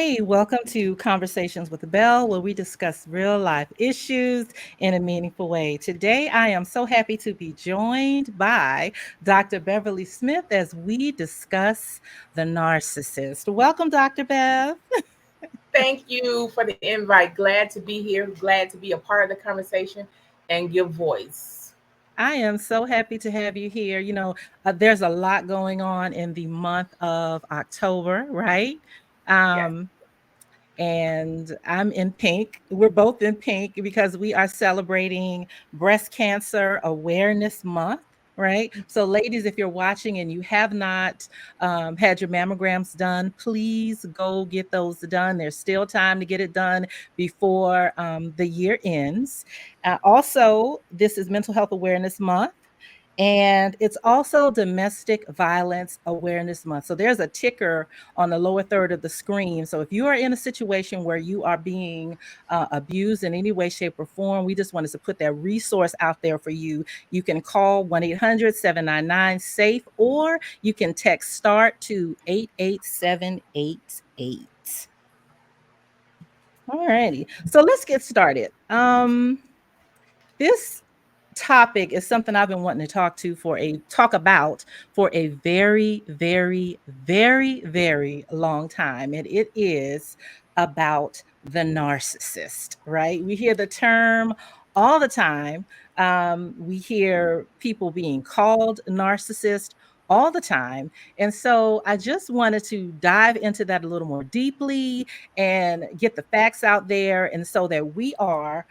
Hey, welcome to Conversations with Belle, where we discuss real life issues in a meaningful way. Today, I am so happy to be joined by Dr. Beverly Smith as we discuss the narcissist. Welcome, Dr. Bev. Thank you for the invite. Glad to be here. Glad to be a part of the conversation and give voice. I am so happy to have you here. There's a lot going on in the month of October, right? Yes. Um, and I'm in pink. We're both in pink because we are celebrating Breast Cancer Awareness Month. Right. So, ladies, if you're watching and you have not had your mammograms done, please go get those done. There's still time to get it done before the year ends. Also, this is Mental Health Awareness Month. And it's also Domestic Violence Awareness Month. So there's a ticker on the lower third of the screen. So if you are in a situation where you are being abused in any way, shape, or form, we just wanted to put that resource out there for you. You can call 1-800-799-SAFE, or you can text START to 88788. All righty. So let's get started. This topic is something I've been wanting to talk about for a very, very, very, very long time. And it is about the narcissist, right? We hear the term all the time. We hear people being called narcissist all the time. And so I just wanted to dive into that a little more deeply and get the facts out there. And so that we are,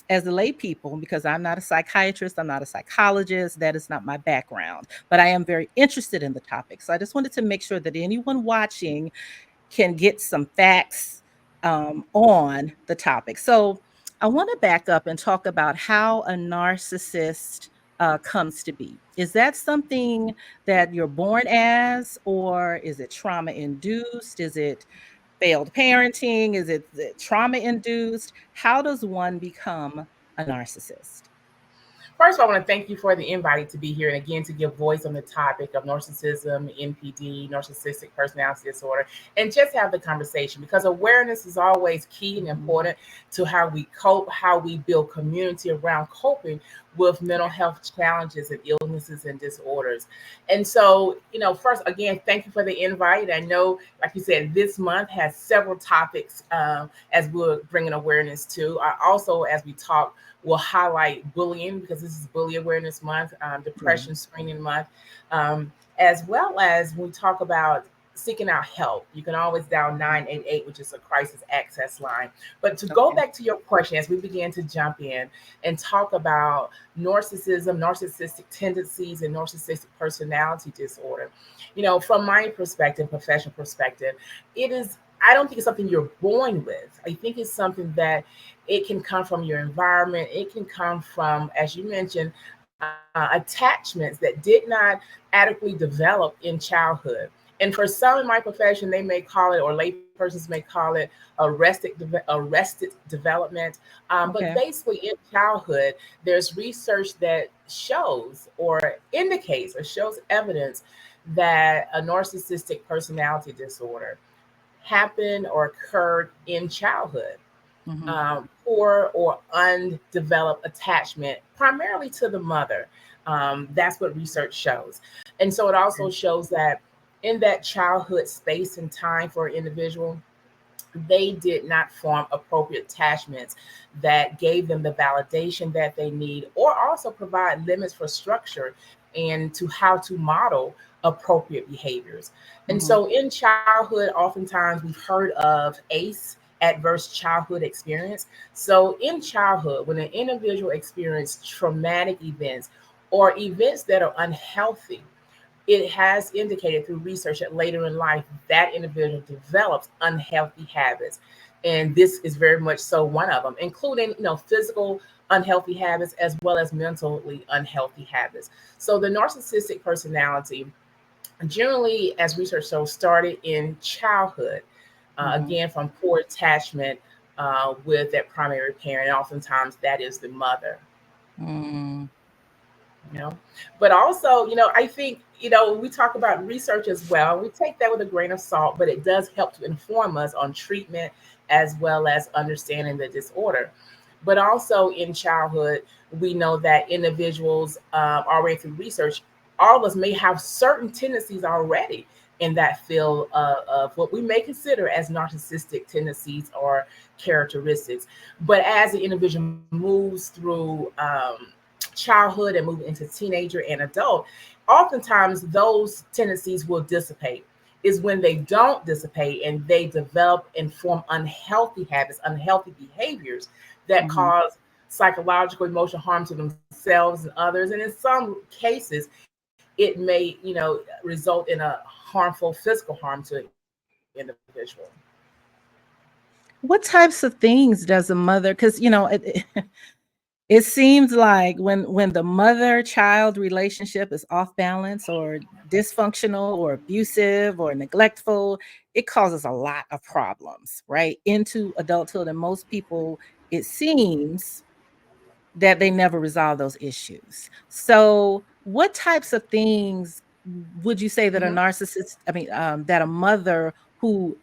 as the lay people, because I'm not a psychiatrist, I'm not a psychologist, that is not my background, but I am very interested in the topic. So I just wanted to make sure that anyone watching can get some facts on the topic. So I want to back up and talk about how a narcissist comes to be. Is that something that you're born as, or is it trauma induced? Is it failed parenting? Is it trauma induced? How does one become a narcissist? First of all, I want to thank you for the invite to be here and again to give voice on the topic of narcissism, NPD, narcissistic personality disorder, and just have the conversation because awareness is always key and Mhm. important to how we cope, how we build community around coping with mental health challenges and illnesses and disorders. And so, first, again, thank you for the invite. I know, like you said, this month has several topics as we're bringing awareness to. Also, as we talk, we'll highlight bullying because this is Bully Awareness Month, Yeah. Depression Screening Month, as well as we talk about seeking out help. You can always dial 988, which is a crisis access line. But to go Okay. back to your question, as we begin to jump in and talk about narcissism, narcissistic tendencies, and narcissistic personality disorder, from my perspective, professional perspective, it is. I don't think it's something you're born with. I think it's something that it can come from your environment. It can come from, as you mentioned, attachments that did not adequately develop in childhood. And for some in my profession, they may call it, or laypersons may call it, arrested development. But Okay. basically, in childhood, there's research that shows or indicates or shows evidence that a narcissistic personality disorder happened or occurred in childhood. Hmm. Poor or undeveloped attachment, primarily to the mother. That's what research shows. And so it also shows that in that childhood space and time for an individual, they did not form appropriate attachments that gave them the validation that they need, or also provide limits for structure and to how to model appropriate behaviors. And Hmm. so in childhood, oftentimes we've heard of ACE, adverse childhood experience. So in childhood, when an individual experiences traumatic events or events that are unhealthy, it has indicated through research that later in life that individual develops unhealthy habits, and this is very much so one of them, including physical unhealthy habits as well as mentally unhealthy habits. So the narcissistic personality generally, as research shows, started in childhood, Hmm. again from poor attachment with that primary parent, and oftentimes that is the mother. Mm. you know. But also, I think, we talk about research as well. We take that with a grain of salt, but it does help to inform us on treatment as well as understanding the disorder. But also in childhood, we know that individuals, already through research, all of us may have certain tendencies already in that field of what we may consider as narcissistic tendencies or characteristics. But as the individual moves through childhood and move into teenager and adult, oftentimes those tendencies will dissipate. Is when they don't dissipate and they develop and form unhealthy habits, unhealthy behaviors that Mhm. cause psychological, emotional harm to themselves and others. And in some cases, it may, result in a harmful physical harm to an individual. What types of things does a mother, because it seems like when the mother-child relationship is off balance or dysfunctional or abusive or neglectful, it causes a lot of problems, right? Into adulthood. And most people, it seems that they never resolve those issues. So, what types of things would you say that a Mhm. narcissist, that a mother who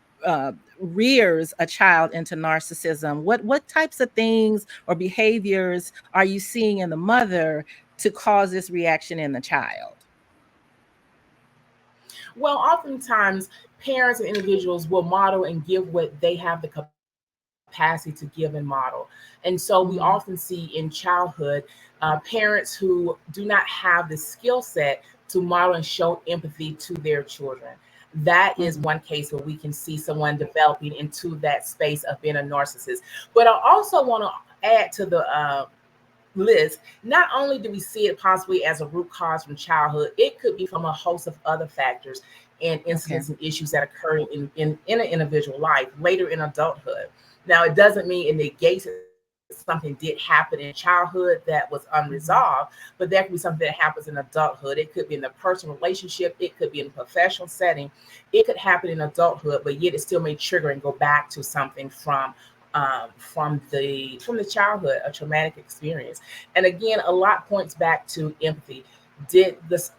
rears a child into narcissism, what types of things or behaviors are you seeing in the mother to cause this reaction in the child? Well, oftentimes parents and individuals will model and give what they have the capacity to give and model. And so we often see in Mhm. childhood parents who do not have the skill set to model and show empathy to their children. That is one Mhm. case where we can see someone developing into that space of being a narcissist. But I also want to add to the list, not only do we see it possibly as a root cause from childhood, it could be from a host of other factors and Okay. incidents and issues that occur in an individual life later in adulthood. Now, it doesn't mean it negates that something did happen in childhood that was unresolved, Mhm. but that could be something that happens in adulthood. It could be in the personal relationship, it could be in a professional setting, it could happen in adulthood, but yet it still may trigger and go back to something from the childhood, a traumatic experience. And again, a lot points back to empathy. Did this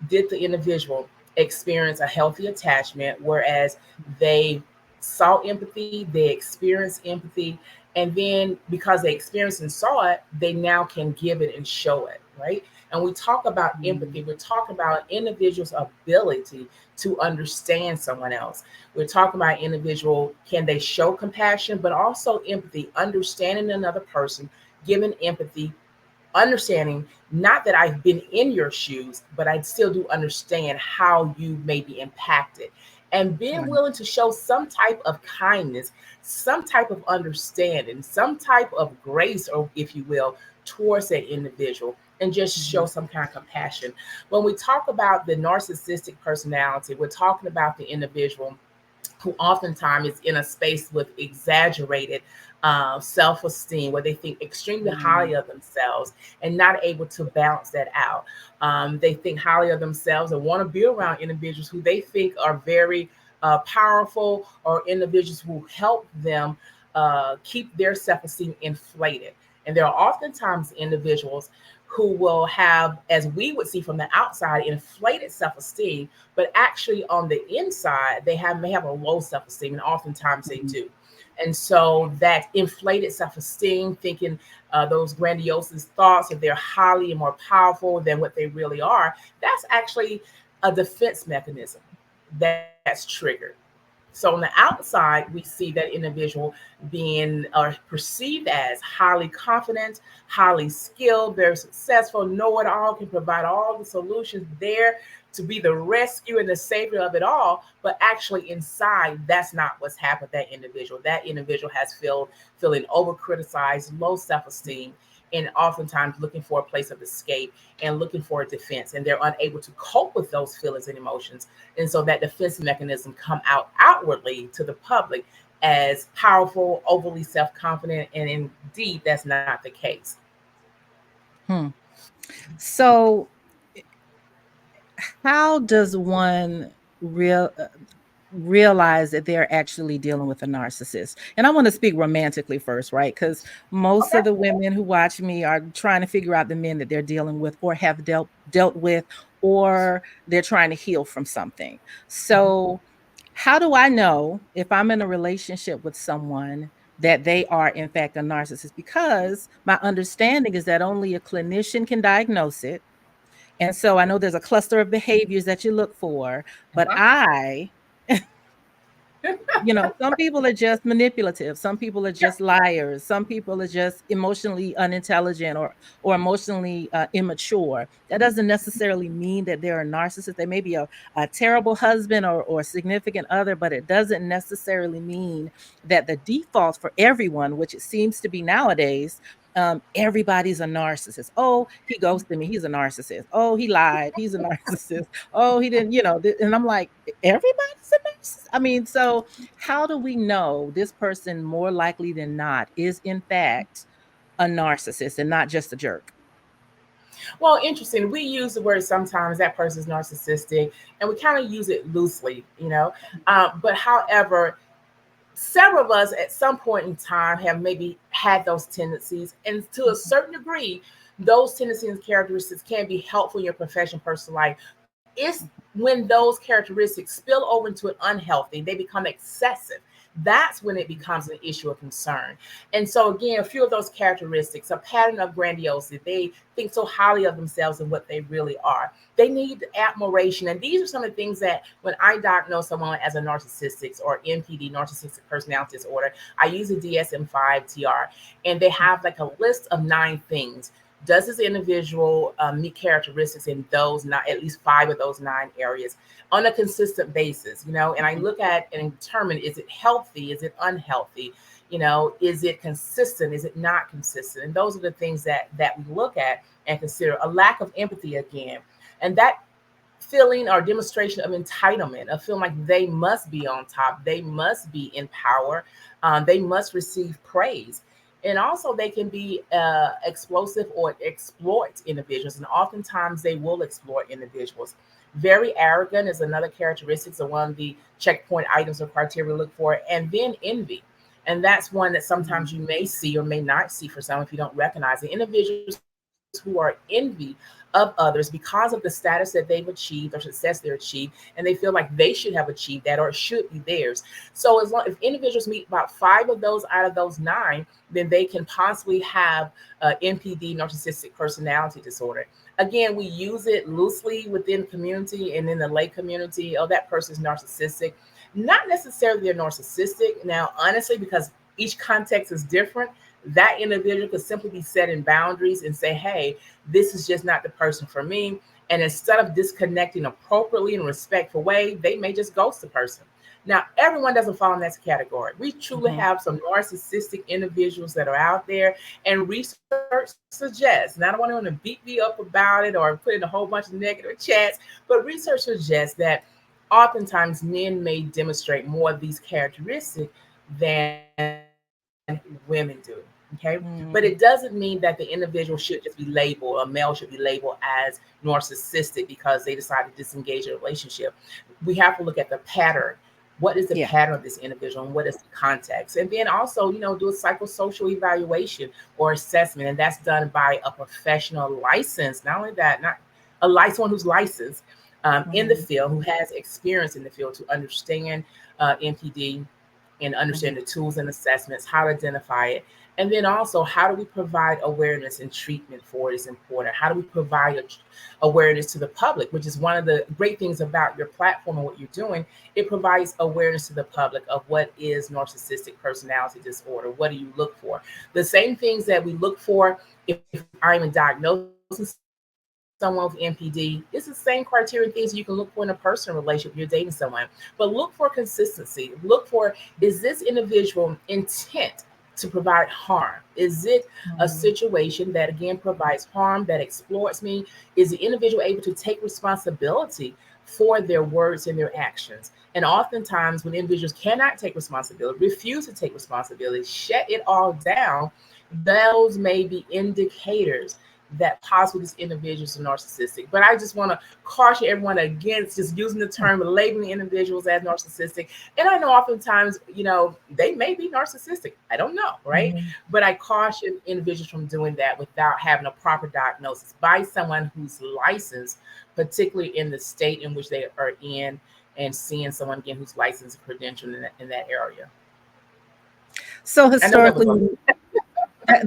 did the individual experience a healthy attachment, whereas they saw empathy, they experienced empathy, and then because they experienced and saw it, they now can give it and show it, right? And we talk about empathy, Mhm. we're talking about individuals' ability to understand someone else. We're talking about individual, can they show compassion, but also empathy, understanding another person, giving empathy, understanding not that I've been in your shoes, but I still do understand how you may be impacted. And being Right. willing to show some type of kindness, some type of understanding, some type of grace, or if you will, towards that individual, and just show Mhm. some kind of compassion. When we talk about the narcissistic personality, we're talking about the individual who oftentimes is in a space with exaggerated self-esteem, where they think extremely highly Mm. of themselves and not able to balance that out. They think highly of themselves and want to be around individuals who they think are very powerful, or individuals who help them keep their self-esteem inflated. And there are oftentimes individuals who will have, as we would see from the outside, inflated self-esteem, but actually on the inside may have a low self-esteem, and oftentimes they Mhm. do. And so that inflated self-esteem, thinking those grandiose thoughts that they're highly and more powerful than what they really are, that's actually a defense mechanism that's triggered. So on the outside, we see that individual being or perceived as highly confident, highly skilled, very successful, know it all, can provide all the solutions, there to be the rescue and the savior of it all. But actually, inside, that's not what's happened with that individual. That individual has feeling over criticized, low self esteem, and oftentimes looking for a place of escape and looking for a defense, and they're unable to cope with those feelings and emotions, and so that defense mechanism come out outwardly to the public as powerful, overly self-confident, and indeed that's not the case. Hmm. So, how does one real realize that they're actually dealing with a narcissist. And I want to speak romantically first, right? Because most Okay. of the women who watch me are trying to figure out the men that they're dealing with or have dealt with, or they're trying to heal from something. So how do I know if I'm in a relationship with someone that they are in fact a narcissist? Because my understanding is that only a clinician can diagnose it. And so I know there's a cluster of behaviors that you look for, but Uh-huh. some people are just manipulative, some people are Yeah. just liars, some people are just emotionally unintelligent or emotionally immature. That doesn't necessarily mean that they're a narcissist. They may be a terrible husband or significant other, but it doesn't necessarily mean that the default for everyone, which it seems to be nowadays, everybody's a narcissist. Oh, he ghosted me, he's a narcissist. Oh, he lied, he's a narcissist. Oh, he didn't, and I'm like, everybody's a narcissist. I mean, so how do we know this person more likely than not is in fact a narcissist and not just a jerk? Well, interesting. We use the word sometimes that person's narcissistic, and we kind of use it loosely, you know. But however, several of us at some point in time have maybe had those tendencies, and to a certain degree, those tendencies and characteristics can be helpful in your professional personal life. It's when those characteristics spill over into an unhealthy, they become excessive. That's when it becomes an issue of concern. And so, again, a few of those characteristics, a pattern of grandiosity, they think so highly of themselves and what they really are. They need admiration. And these are some of the things that when I diagnose someone as a narcissistic or NPD, narcissistic personality disorder, I use a DSM-5 TR, and they have like a list of 9 things. Does this individual meet characteristics in those not at least 5 of those 9 areas on a consistent basis? And I Mhm. look at and determine, is it healthy? Is it unhealthy? Is it consistent? Is it not consistent? And those are the things that we look at and consider. A lack of empathy again, and that feeling or demonstration of entitlement, of feeling like they must be on top, they must be in power, they must receive praise. And also, they can be explosive or exploit individuals, and oftentimes they will exploit individuals. Very arrogant is another characteristic, so one of the checkpoint items or criteria we look for, and then envy. And that's one that Mhm. sometimes you may see or may not see for some if you don't recognize it. Individuals who are envy of others because of the status that they've achieved or success they're achieved, and they feel like they should have achieved that or it should be theirs. So as long if individuals meet about 5 of those out of those 9, then they can possibly have NPD, narcissistic personality disorder. Again, we use it loosely within community and in the lay community. Oh, that person's narcissistic. Not necessarily they're narcissistic. Now, honestly, because each context is different, that individual could simply be setting boundaries and say, hey, this is just not the person for me. And instead of disconnecting appropriately in a respectful way, they may just ghost the person. Now, everyone doesn't fall in that category. We truly Mhm. have some narcissistic individuals that are out there, and research suggests, and I don't want anyone to beat me up about it or put in a whole bunch of negative chats, but research suggests that oftentimes men may demonstrate more of these characteristics than women do. Okay. But it doesn't mean that the individual should just be labeled, a male should be labeled as narcissistic because they decided to disengage in a relationship. We have to look at the pattern. What is the Yeah. pattern of this individual and what is the context? And then also, do a psychosocial evaluation or assessment. And that's done by a professional license. Not only that, not a licensed one who's licensed in the Mhm. field, who has experience in the field to understand NPD and Mhm. understand the tools and assessments, how to identify it. And then also, how do we provide awareness and treatment for it is important. How do we provide awareness to the public, which is one of the great things about your platform and what you're doing. It provides awareness to the public of what is narcissistic personality disorder. What do you look for? The same things that we look for if I'm diagnosing someone with NPD, it's the same criteria and things you can look for in a personal relationship if you're dating someone. But look for consistency. Look for, is this individual intent to provide harm? Is it a Mhm. situation that again provides harm, that exploits me? Is the individual able to take responsibility for their words and their actions? And oftentimes, when individuals cannot take responsibility, refuse to take responsibility, shut it all down, those may be indicators that possibly these individuals are narcissistic. But I just want to caution everyone against just using the term labeling individuals as narcissistic. And I know oftentimes, they may be narcissistic. I don't know, right? Mhm. But I caution individuals from doing that without having a proper diagnosis by someone who's licensed, particularly in the state in which they are in, and seeing someone again who's licensed and credentialed in that area. So I know that was a historically,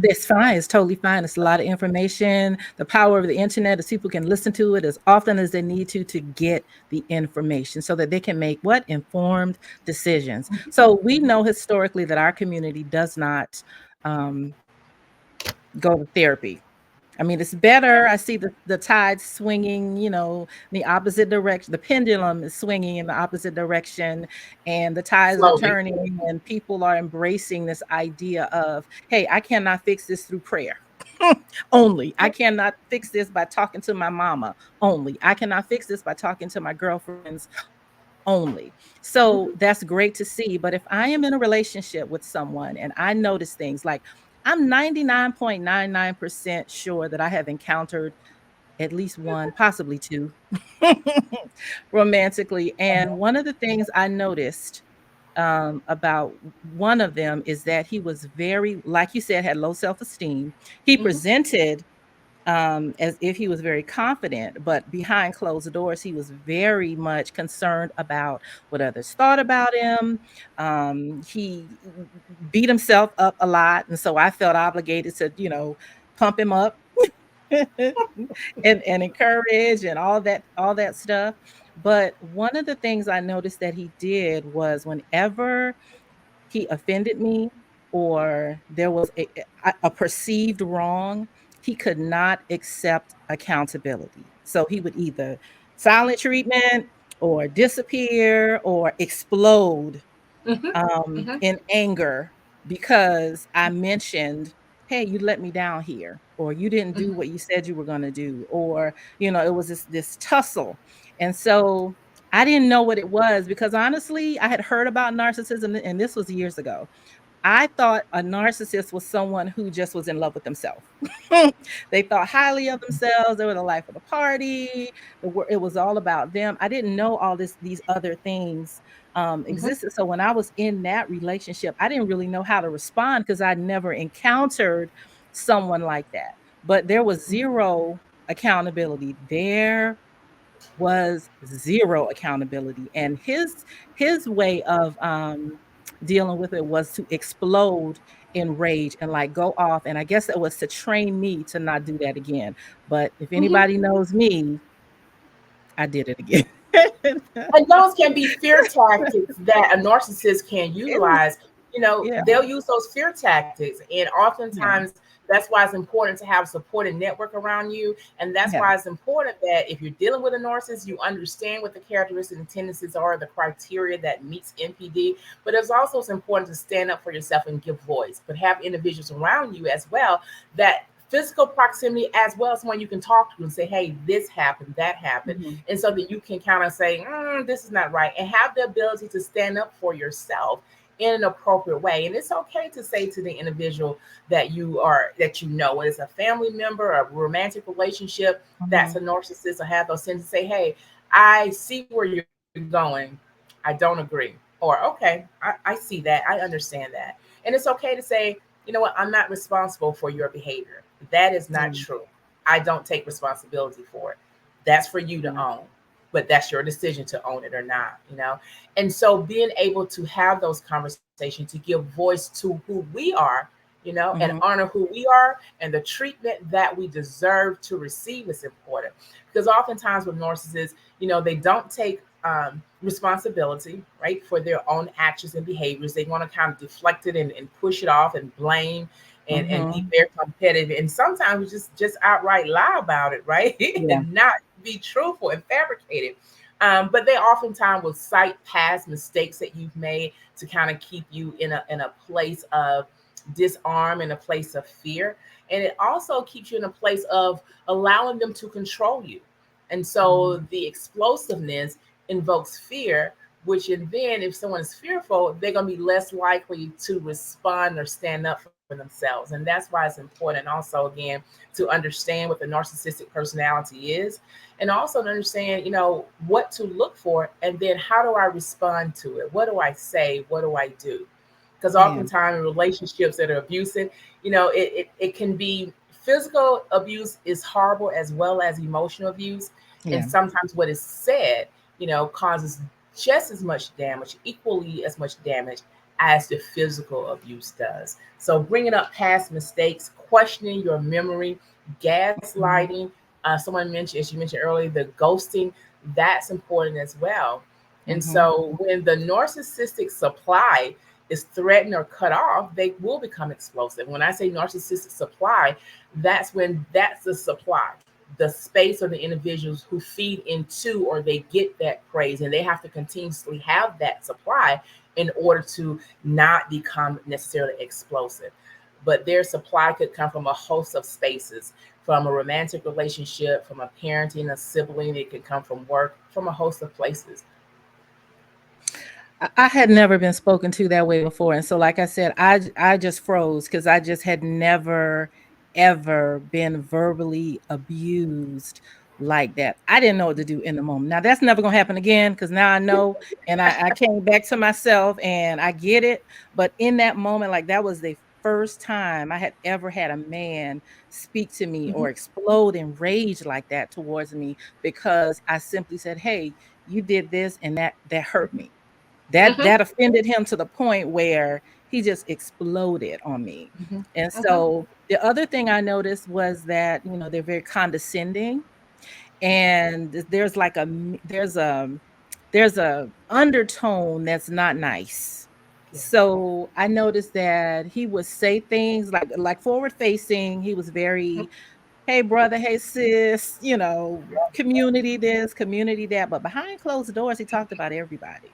that's fine. It's totally fine. It's a lot of information. The power of the internet is people can listen to it as often as they need to get the information so that they can make what? Informed decisions. So we know historically that our community does not um, go to therapy. I mean, it's better. I see the tide swinging, the opposite direction. The pendulum is swinging in the opposite direction, and the tides are slowly. turning, and people are embracing this idea of, hey, I cannot fix this through prayer. Only. I cannot fix this by talking to my mama. Only. I cannot fix this by talking to my girlfriends. Only. So that's great to see. But if I am in a relationship with someone and I notice things like, I'm 99.99% sure that I have encountered at least one, possibly two, romantically. And one of the things I noticed about one of them is that he was very, like you said, had low self esteem. He Mhm. presented as if he was very confident, but behind closed doors, he was very much concerned about what others thought about him. He beat himself up a lot, and so I felt obligated to, pump him up and encourage and all that stuff. But one of the things I noticed that he did was whenever he offended me or there was a perceived wrong, he could not accept accountability. So he would either silent treatment or disappear or explode Mhm. Mhm. in anger because I mentioned, hey, you let me down here, or you didn't do Mhm. what you said you were going to do, or, it was this tussle. And so I didn't know what it was because honestly, I had heard about narcissism, and this was years ago. I thought a narcissist was someone who just was in love with themselves. They thought highly of themselves. They were the life of the party. It was all about them. I didn't know all these other things Mhm. existed. So when I was in that relationship, I didn't really know how to respond because I'd never encountered someone like that. But there was zero accountability. There was zero accountability, and his way of dealing with it was to explode in rage and like go off, and I guess that was to train me to not do that again. But if Mhm. anybody knows me, I did it again. And those can be fear tactics that a narcissist can It was, utilize. yeah, They'll use those fear tactics. And yeah, oftentimes, that's why it's important to have a supported network around you. And that's yeah, why it's important that if you're dealing with a narcissist, you understand what the characteristics and tendencies are, the criteria that meets NPD. But it's also important to stand up for yourself and give voice, but have individuals around you as well that physical proximity as well as someone you can talk to and say, hey, this happened, that happened, mhm, and so that you can kind of say, this is not right, and have the ability to stand up for yourself in an appropriate way. And it's okay to say to the individual that whether it's a family member, a romantic relationship that's a mhm, narcissist, or have those things to say, hey, I see where you're going. I don't agree. Or, okay, I see that. I understand that. And it's okay to say, I'm not responsible for your behavior. That is not yeah, true. I don't take responsibility for it. That's for you to yeah, own, but that's your decision to own it or not. And so being able to have those conversations to give voice to who we are, and mhm, honor who we are and the treatment that we deserve to receive is important. Because oftentimes with narcissists, they don't take responsibility, right, for their own actions and behaviors. They want to kind of deflect it and push it off and blame and be mhm, very competitive. And sometimes just outright lie about it, right? yeah, And not be truthful and fabricated. But they oftentimes will cite past mistakes that you've made to kind of keep you in a place of disarm, in a place of fear. And it also keeps you in a place of allowing them to control you. And so mhm, the explosiveness invokes fear, which, and then if someone is fearful, they're going to be less likely to respond or stand up for for themselves. And that's why it's important also, again, to understand what the narcissistic personality is, and also to understand, what to look for, and then how do I respond to it? What do I say? What do I do? Because Yeah. oftentimes in relationships that are abusive, it can be physical abuse is horrible as well as emotional abuse. And Yeah. sometimes what is said, causes just as much damage, equally as much damage as the physical abuse does. So bringing up past mistakes, questioning your memory, Mhm. gaslighting, someone mentioned, as you mentioned earlier, the ghosting, that's important as well. And Mhm. so when the narcissistic supply is threatened or cut off, they will become explosive. When I say narcissistic supply, that's the supply, the space or the individuals who feed into or they get that praise, and they have to continuously have that supply in order to not become necessarily explosive. But their supply could come from a host of spaces, from a romantic relationship, from a parenting, a sibling. It could come from work, from a host of places. I had never been spoken to that way before, and so, like I said, I just froze because I just had never, ever been verbally abused like that. I didn't know what to do in the moment. Now, that's never gonna happen again because now I know, and I came back to myself, and I get it, but in that moment, like, that was the first time I had ever had a man speak to me Mhm. or explode in rage like that towards me because I simply said, "Hey, you did this, and that hurt me." Mhm. That offended him to the point where he just exploded on me. Mhm. And Mhm. so the other thing I noticed was that, they're very condescending, and there's a undertone that's not nice. Yeah. So I noticed that he would say things like forward facing. He was very, hey brother, hey sis, community this, community that, but behind closed doors he talked about everybody.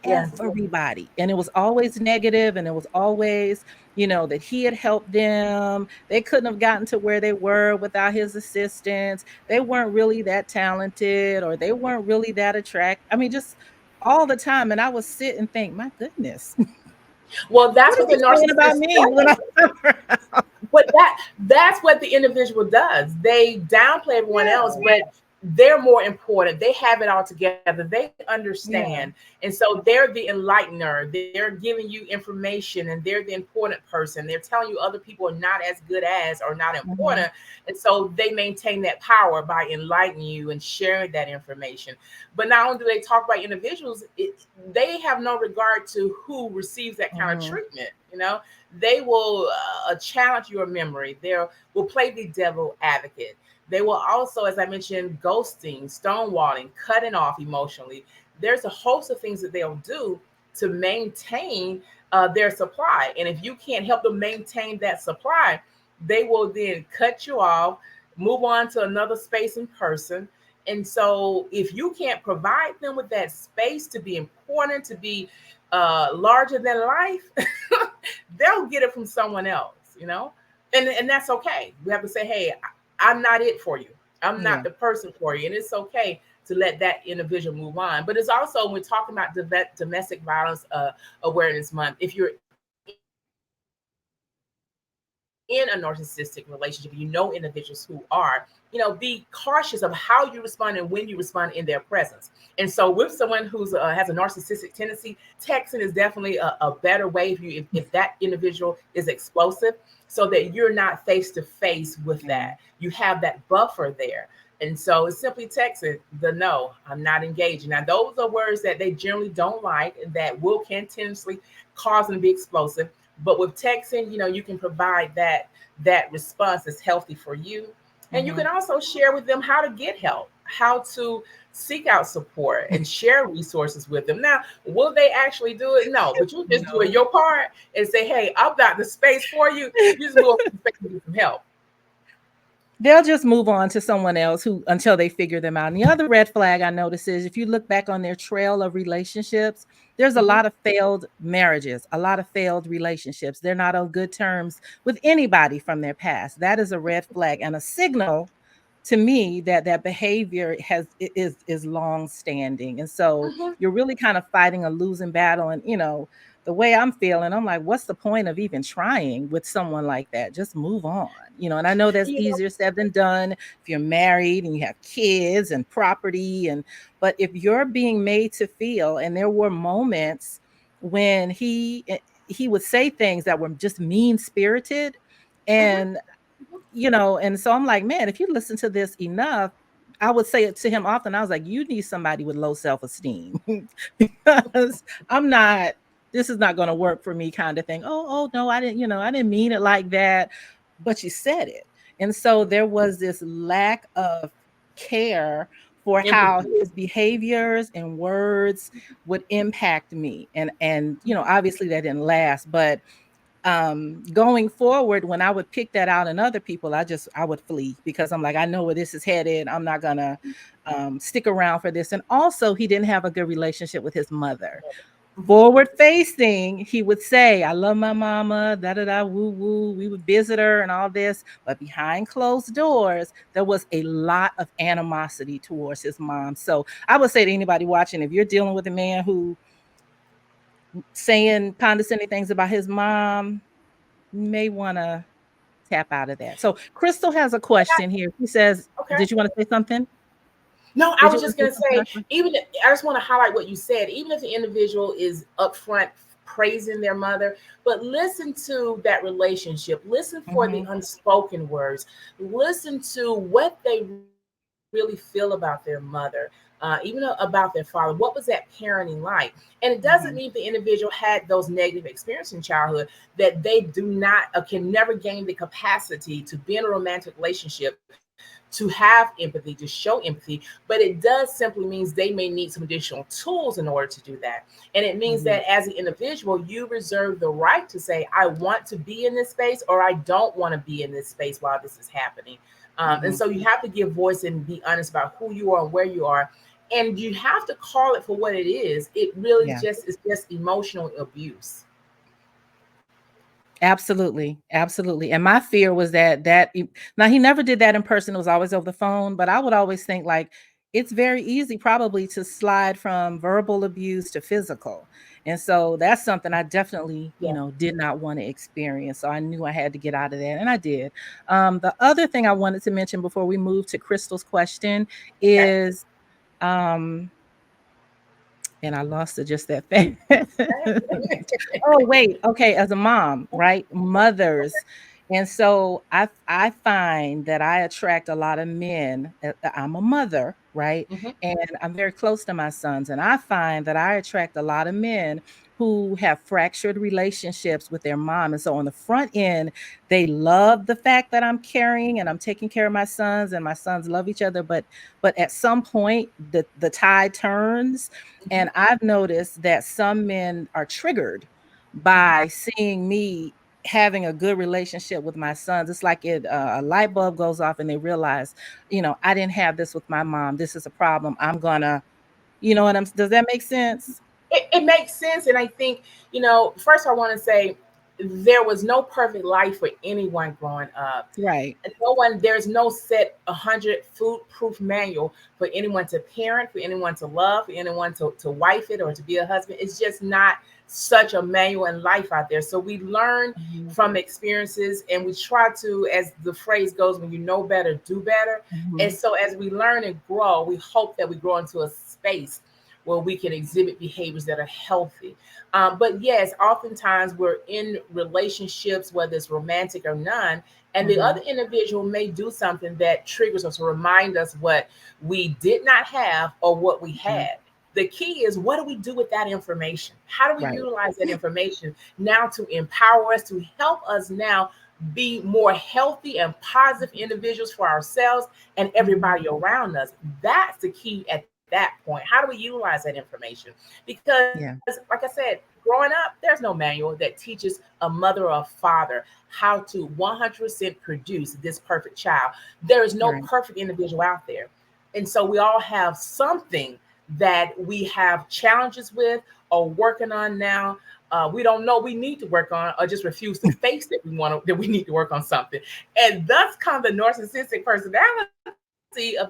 Yes. Everybody. And it was always negative, and it was always, that he had helped them. They couldn't have gotten to where they were without his assistance. They weren't really that talented, or they weren't really that attractive. I mean, just all the time. And I would sit and think, my goodness, Well, what that's is what the he saying about narcissist me when does. I'm around? But that's what the individual does. They downplay everyone else, Yeah. but they're more important. They have it all together. They understand. Yeah. And so they're the enlightener. They're giving you information, and they're the important person. They're telling you other people are not as good as or not Hmm. important. And so they maintain that power by enlightening you and sharing that information. But not only do they talk about individuals, they have no regard to who receives that kind of Hmm. treatment. They will challenge your memory. They will play the devil advocate. They will also, as I mentioned, ghosting, stonewalling, cutting off emotionally. There's a host of things that they'll do to maintain their supply. And if you can't help them maintain that supply, they will then cut you off, move on to another space in person. And so, if you can't provide them with that space to be important, to be larger than life, they'll get it from someone else. And that's okay. We have to say, hey, I'm not it for you. I'm not Yeah. the person for you. And it's okay to let that individual move on. But it's also, when we're talking about domestic violence awareness month, if you're in a narcissistic relationship, individuals who are, be cautious of how you respond and when you respond in their presence. And so, with someone who's has a narcissistic tendency, texting is definitely a better way if that individual is explosive, so that you're not face to face with that. Yeah. You have that buffer there. And so it's simply texting the no, I'm not engaging. Now, those are words that they generally don't like, and that will continuously cause them to be explosive. But with texting, you can provide that response that's healthy for you. And you Hmm. can also share with them how to get help, how to seek out support, and share resources with them. Now, will they actually do it? No, but you just doing No. your part and say, hey, I've got the space for you. You just move to space and get some help. They'll just move on to someone else who until they figure them out. And the other red flag I notice is if you look back on their trail of relationships, there's a Mhm. lot of failed marriages, a lot of failed relationships. They're not on good terms with anybody from their past. That is a red flag and a signal to me that that behavior is long standing. And so Mhm. you're really kind of fighting a losing battle. And the way I'm feeling, I'm like, what's the point of even trying with someone like that? Just move on, and I know that's You know, easier said than done if you're married and you have kids and property. But if you're being made to feel, and there were moments when he would say things that were just mean spirited, mhm, and and so I'm like, man, if you listen to this enough, I would say it to him often. I was like, you need somebody with low self-esteem because I'm not, this is not going to work for me, kind of thing. Oh, no, I didn't mean it like that. But you said it. And so there was this lack of care for how empathy. his behaviors and words would impact me. And obviously that didn't last, but going forward, when I would pick that out in other people, I would flee, because I'm like, I know where this is headed. I'm not gonna stick around for this. And also, he didn't have a good relationship with his mother. Mhm. Forward facing, he would say, I love my mama, da da da, woo woo. We would visit her and all this, but behind closed doors, there was a lot of animosity towards his mom. So I would say to anybody watching, if you're dealing with a man who saying condescending things about his mom, you may want to tap out of that. So Crystal has a question here. She says, Okay. did you want to say something? No, I Did was you want just to say gonna something, say, Ashley? I just want to highlight what you said. Even if the individual is upfront praising their mother, but listen to that relationship. Listen for the Mm-hmm. unspoken words. Listen to what they really feel about their mother, even about their father. What was that parenting like? And it doesn't mean Mm-hmm. the individual had those negative experiences in childhood that they do not can never gain the capacity to be in a romantic relationship, to have empathy, to show empathy, but it does simply means they may need some additional tools in order to do that. And it means Mm-hmm. that as an individual, you reserve the right to say, I want to be in this space, or I don't want to be in this space while this is happening. And Mm-hmm. so you have to give voice and be honest about who you are and where you are. And you have to call it for what it is. It really Yeah. just is just emotional abuse. Absolutely, absolutely. And my fear was now he never did that in person. It was always over the phone. But I would always think, like, it's very easy probably to slide from verbal abuse to physical. And so that's something I definitely, Yeah. did not want to experience. So I knew I had to get out of that, and I did. The other thing I wanted to mention before we move to Crystal's question Okay. is, um, and I lost it just that fast. Oh, wait. Okay, as a mom, right? Mothers. And so I find that I attract a lot of men. I'm a mother, right? Mhm. And I'm very close to my sons. And I find that I attract a lot of men who have fractured relationships with their mom. And so on the front end, they love the fact that I'm caring and I'm taking care of my sons, and my sons love each other. But at some point the tide turns, Mhm. and I've noticed that some men are triggered by seeing me having a good relationship with my sons. It's like a light bulb goes off and they realize, I didn't have this with my mom. This is a problem. I'm gonna, does that make sense? It makes sense. And I think, first I want to say there was no perfect life for anyone growing up. Right. There's no set 100 foolproof manual for anyone to parent, for anyone to love, for anyone to wife it or to be a husband. It's just not such a manual in life out there. So we learn Mhm, from experiences, and we try to, as the phrase goes, when you know better, do better. And mhm, so as we learn and grow, we hope that we grow into a space where we can exhibit behaviors that are healthy. But yes, oftentimes we're in relationships, whether it's romantic or none, and the mhm, other individual may do something that triggers us to remind us what we did not have or what we mhm. had. The key is, what do we do with that information? How do we Right. utilize that information now to empower us, to help us now be more healthy and positive individuals for ourselves and Mhm. everybody around us? That's the key at that point. How do we utilize that information? Because, like I Yeah. said, growing up, there's no manual that teaches a mother or father how to 100% produce this perfect child. There is no Right. perfect individual out there. And so we all have something that we have challenges with or working on now. We don't know we need to work on, or just refuse to face that we need to work on something. And thus comes the narcissistic personality of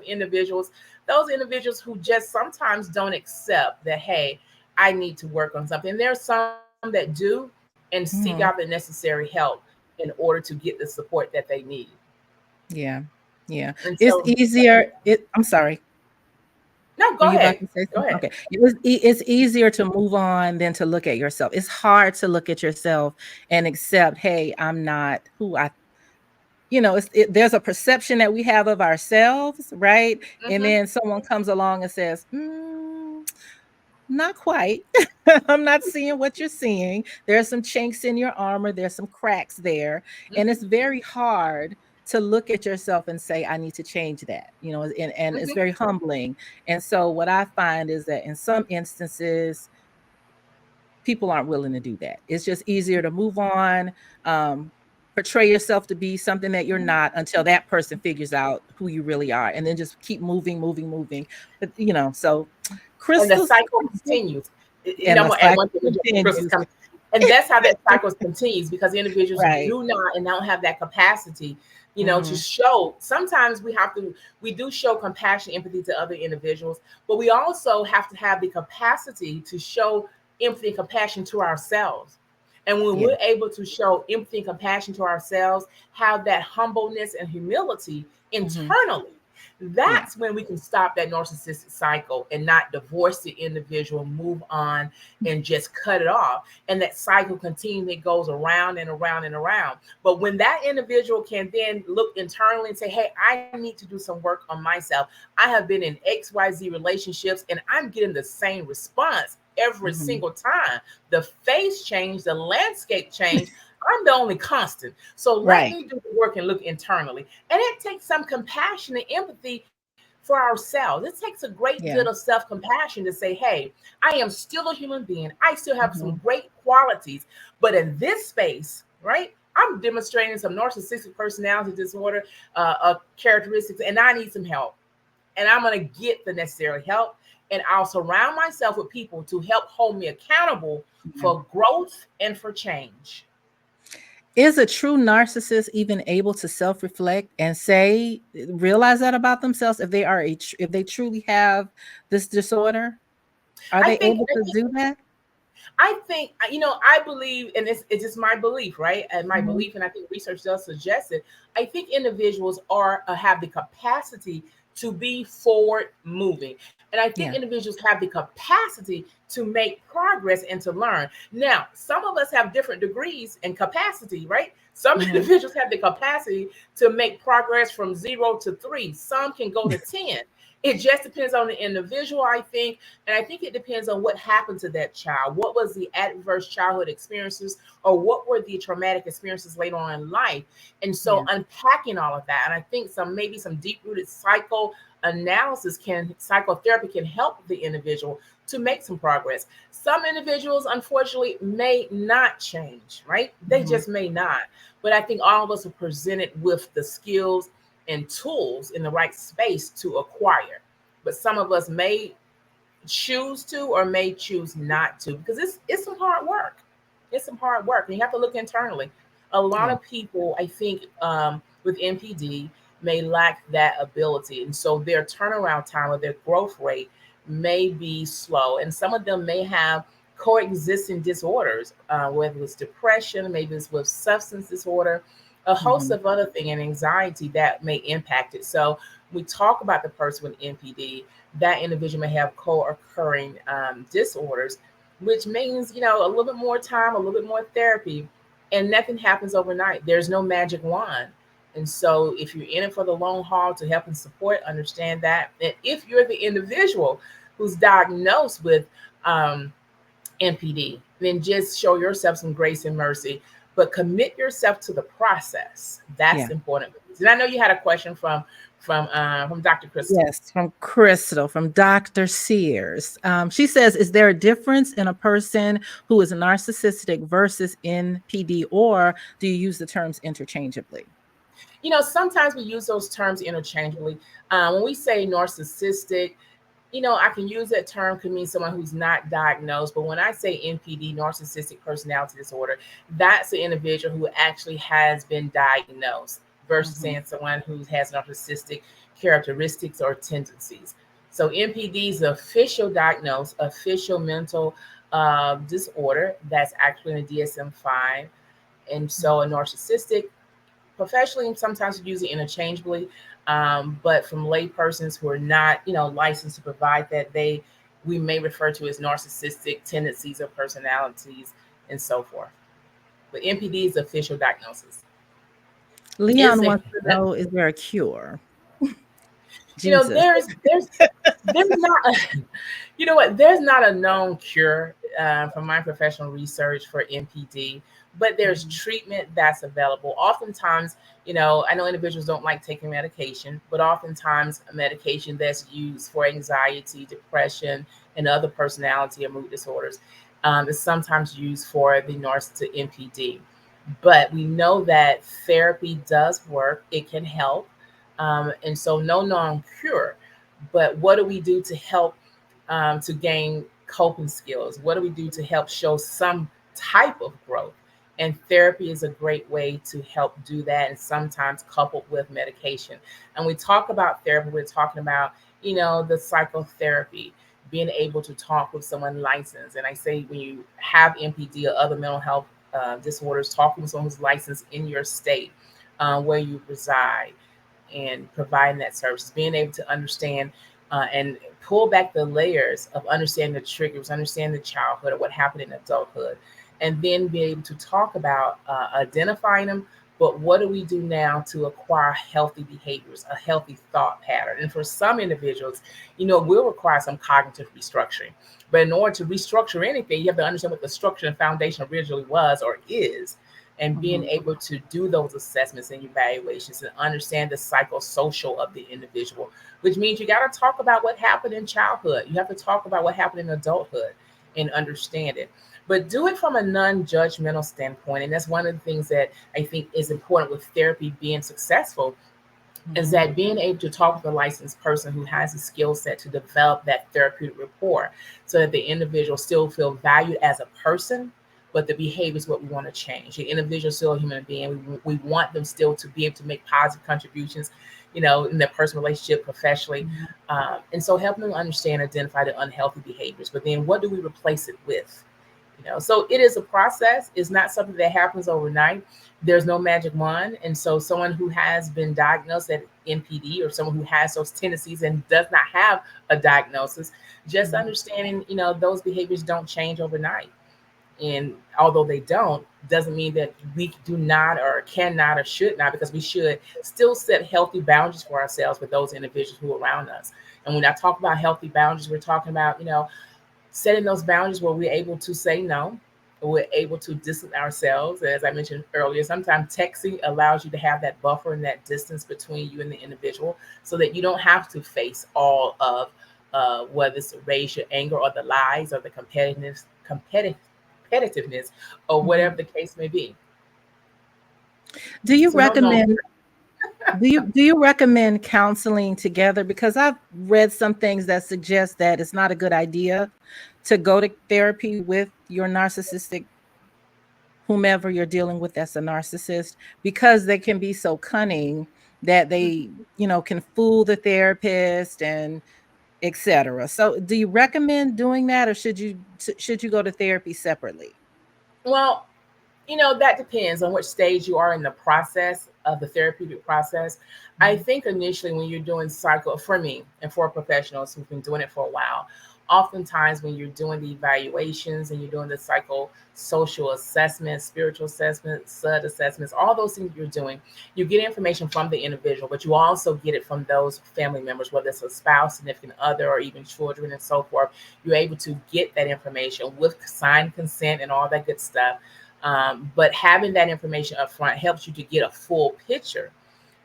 those individuals who just sometimes don't accept that, hey, I need to work on something. There's some that do and seek Mhm. out the necessary help in order to get the support that they need. Yeah. Yeah. And It's so, easier. I'm sorry. no, Were go you about ahead. to say Go something? ahead. Okay. It's easier to move on than to look at yourself. It's hard to look at yourself and accept, hey, I'm not who I, there's a perception that we have of ourselves, right? And Hmm. then someone comes along and says, not quite. I'm not seeing what you're seeing. There's some chinks in your armor, there's some cracks there. And it's Hmm. very hard to look at yourself and say, I need to change that, and it's Hmm. very humbling. And so what I find is that in some instances, people aren't willing to do that. It's just easier to move on, um, portray yourself to be something that you're not until that person figures out who you really are, and then just keep moving, moving, moving. But so And the Crystal's cycle continues. and I'm the gonna add cycle one thing when Crystal's continues. coming, and that's how that cycle continues because individuals Right. do not and don't have that capacity, to Mhm. show. Sometimes we do show compassion, empathy to other individuals, but we also have to have the capacity to show empathy and compassion to ourselves. And when Yeah. we're able to show empathy and compassion to ourselves, have that humbleness and humility Mhm. internally, Yeah. that's when we can stop that narcissistic cycle and not divorce the individual, move on, and just cut it off. And that cycle continually goes around and around and around. But when that individual can then look internally and say, hey, I need to do some work on myself. I have been in XYZ relationships and I'm getting the same response every Mhm. single time. The face change, the landscape change. I'm the only constant. So let Right. me do the work and look internally. And it takes some compassion and empathy for ourselves. It takes a great deal of Yeah. self compassion to say, hey, I am still a human being. I still have some Mhm. great qualities. But in this space, right, I'm demonstrating some narcissistic personality disorder characteristics, and I need some help. And I'm going to get the necessary help. And I'll surround myself with people to help hold me accountable Yeah. for growth and for change. Is a true narcissist even able to self-reflect and realize that about themselves if if they truly have this disorder? Are I they think, able I to think do that? I think, I believe, and it's just my belief, right? And my Mhm. belief, and I think research does suggest it. I think individuals are have the capacity to be forward moving, and I think Yeah. individuals have the capacity to make progress and to learn. Now, some of us have different degrees and capacity, right? Some Mhm. individuals have the capacity to make progress from 0 to 3. Some can go to 10. It just depends on the individual, I think. And I think it depends on what happened to that child. What was the adverse childhood experiences, or what were the traumatic experiences later on in life? And so Yeah. unpacking all of that, and I think maybe some deep rooted psychotherapy can help the individual to make some progress. Some individuals, unfortunately, may not change, right? They Mhm. just may not. But I think all of us are presented with the skills and tools in the right space to acquire. But some of us may choose to or may choose not to, because it's some hard work. It's some hard work, and you have to look internally. A lot Yeah. of people, I think, with NPD may lack that ability, and so their turnaround time or their growth rate may be slow, and some of them may have coexisting disorders, whether it's depression, maybe it's with substance disorder, a host Mhm. of other things, and anxiety that may impact it. So we talk about the person with NPD, that individual may have co-occurring disorders, which means, a little bit more time, a little bit more therapy, and nothing happens overnight. There's no magic wand. And so if you're in it for the long haul to help and support, understand that. And if you're the individual who's diagnosed with um, NPD, then just show yourself some grace and mercy, but commit yourself to the process. That's Yeah. important. And I know you had a question from Dr. Crystal. Yes, from Crystal, from Dr. Sears. She says, is there a difference in a person who is narcissistic versus NPD, or do you use the terms interchangeably? Sometimes we use those terms interchangeably. When we say narcissistic, I can use that term could mean someone who's not diagnosed. But when I say NPD, narcissistic personality disorder, that's an individual who actually has been diagnosed versus Mhm. saying someone who has narcissistic characteristics or tendencies. So NPD is the official diagnosed, official mental disorder that's actually in a DSM-5. And so a narcissistic, professionally, sometimes we use it interchangeably, but from laypersons who are not, licensed to provide that, we may refer to as narcissistic tendencies or personalities and so forth. But NPD is the official diagnosis. Is Leon there, wants to know, is there a cure? you know, Jesus. there's not a, you know what, there's not a known cure from my professional research for NPD, but there's Mhm. treatment that's available. Oftentimes, I know individuals don't like taking medication, but oftentimes a medication that's used for anxiety, depression, and other personality or mood disorders is sometimes used for the narcissistic NPD. But we know that therapy does work, it can help. And so, no known cure. But what do we do to help to gain coping skills? What do we do to help show some type of growth? And therapy is a great way to help do that, and sometimes coupled with medication. And we talk about therapy, we're talking about, the psychotherapy, being able to talk with someone licensed. And I say, when you have NPD or other mental health disorders, talking with someone who's licensed in your state where you reside, and providing that service, being able to understand and pull back the layers of understanding the triggers, understand the childhood or what happened in adulthood, and then be able to talk about identifying them. But what do we do now to acquire healthy behaviors, a healthy thought pattern? And for some individuals, will require some cognitive restructuring. But in order to restructure anything, you have to understand what the structure and foundation originally was or is, and being Mhm. able to do those assessments and evaluations and understand the psychosocial of the individual, which means you got to talk about what happened in childhood. You have to talk about what happened in adulthood and understand it. But do it from a non-judgmental standpoint. And that's one of the things that I think is important with therapy being successful, is Mhm. that being able to talk with a licensed person who has a skill set to develop that therapeutic rapport, so that the individual still feel valued as a person, but the behavior is what we want to change. The individual is still a human being. We want them still to be able to make positive contributions, in their personal relationship, professionally. Mhm. And so helping them understand, identify the unhealthy behaviors, but then what do we replace it with? So it is a process. It's not something that happens overnight. There's no magic wand. And so someone who has been diagnosed at NPD, or someone who has those tendencies and does not have a diagnosis, just Mhm. understanding, those behaviors don't change overnight. And although they don't, doesn't mean that we do not or cannot or should not, because we should still set healthy boundaries for ourselves with those individuals who are around us. And when I talk about healthy boundaries, we're talking about, setting those boundaries where we're able to say no, we're able to distance ourselves. As I mentioned earlier, sometimes texting allows you to have that buffer and that distance between you and the individual, so that you don't have to face all of whether it's the rage, your anger, or the lies, or the competitiveness, or Mhm. whatever the case may be. Do you So no, no. recommend do you recommend counseling together? Because I've read some things that suggest that it's not a good idea to go to therapy with your narcissistic, whomever you're dealing with that's a narcissist, because they can be so cunning that they, can fool the therapist and etc. So do you recommend doing that, or should you go to therapy separately? Well, that depends on which stage you are in the process of the therapeutic process. I Mhm. think initially, when you're doing psycho, for me and for professionals who've been doing it for a while, oftentimes when you're doing the evaluations and you're doing the psychosocial assessments, spiritual assessments, SUD assessments, all those things you're doing, you get information from the individual, but you also get it from those family members, whether it's a spouse, significant other, or even children and so forth. You're able to get that information with signed consent and all that good stuff. But having that information up front helps you to get a full picture.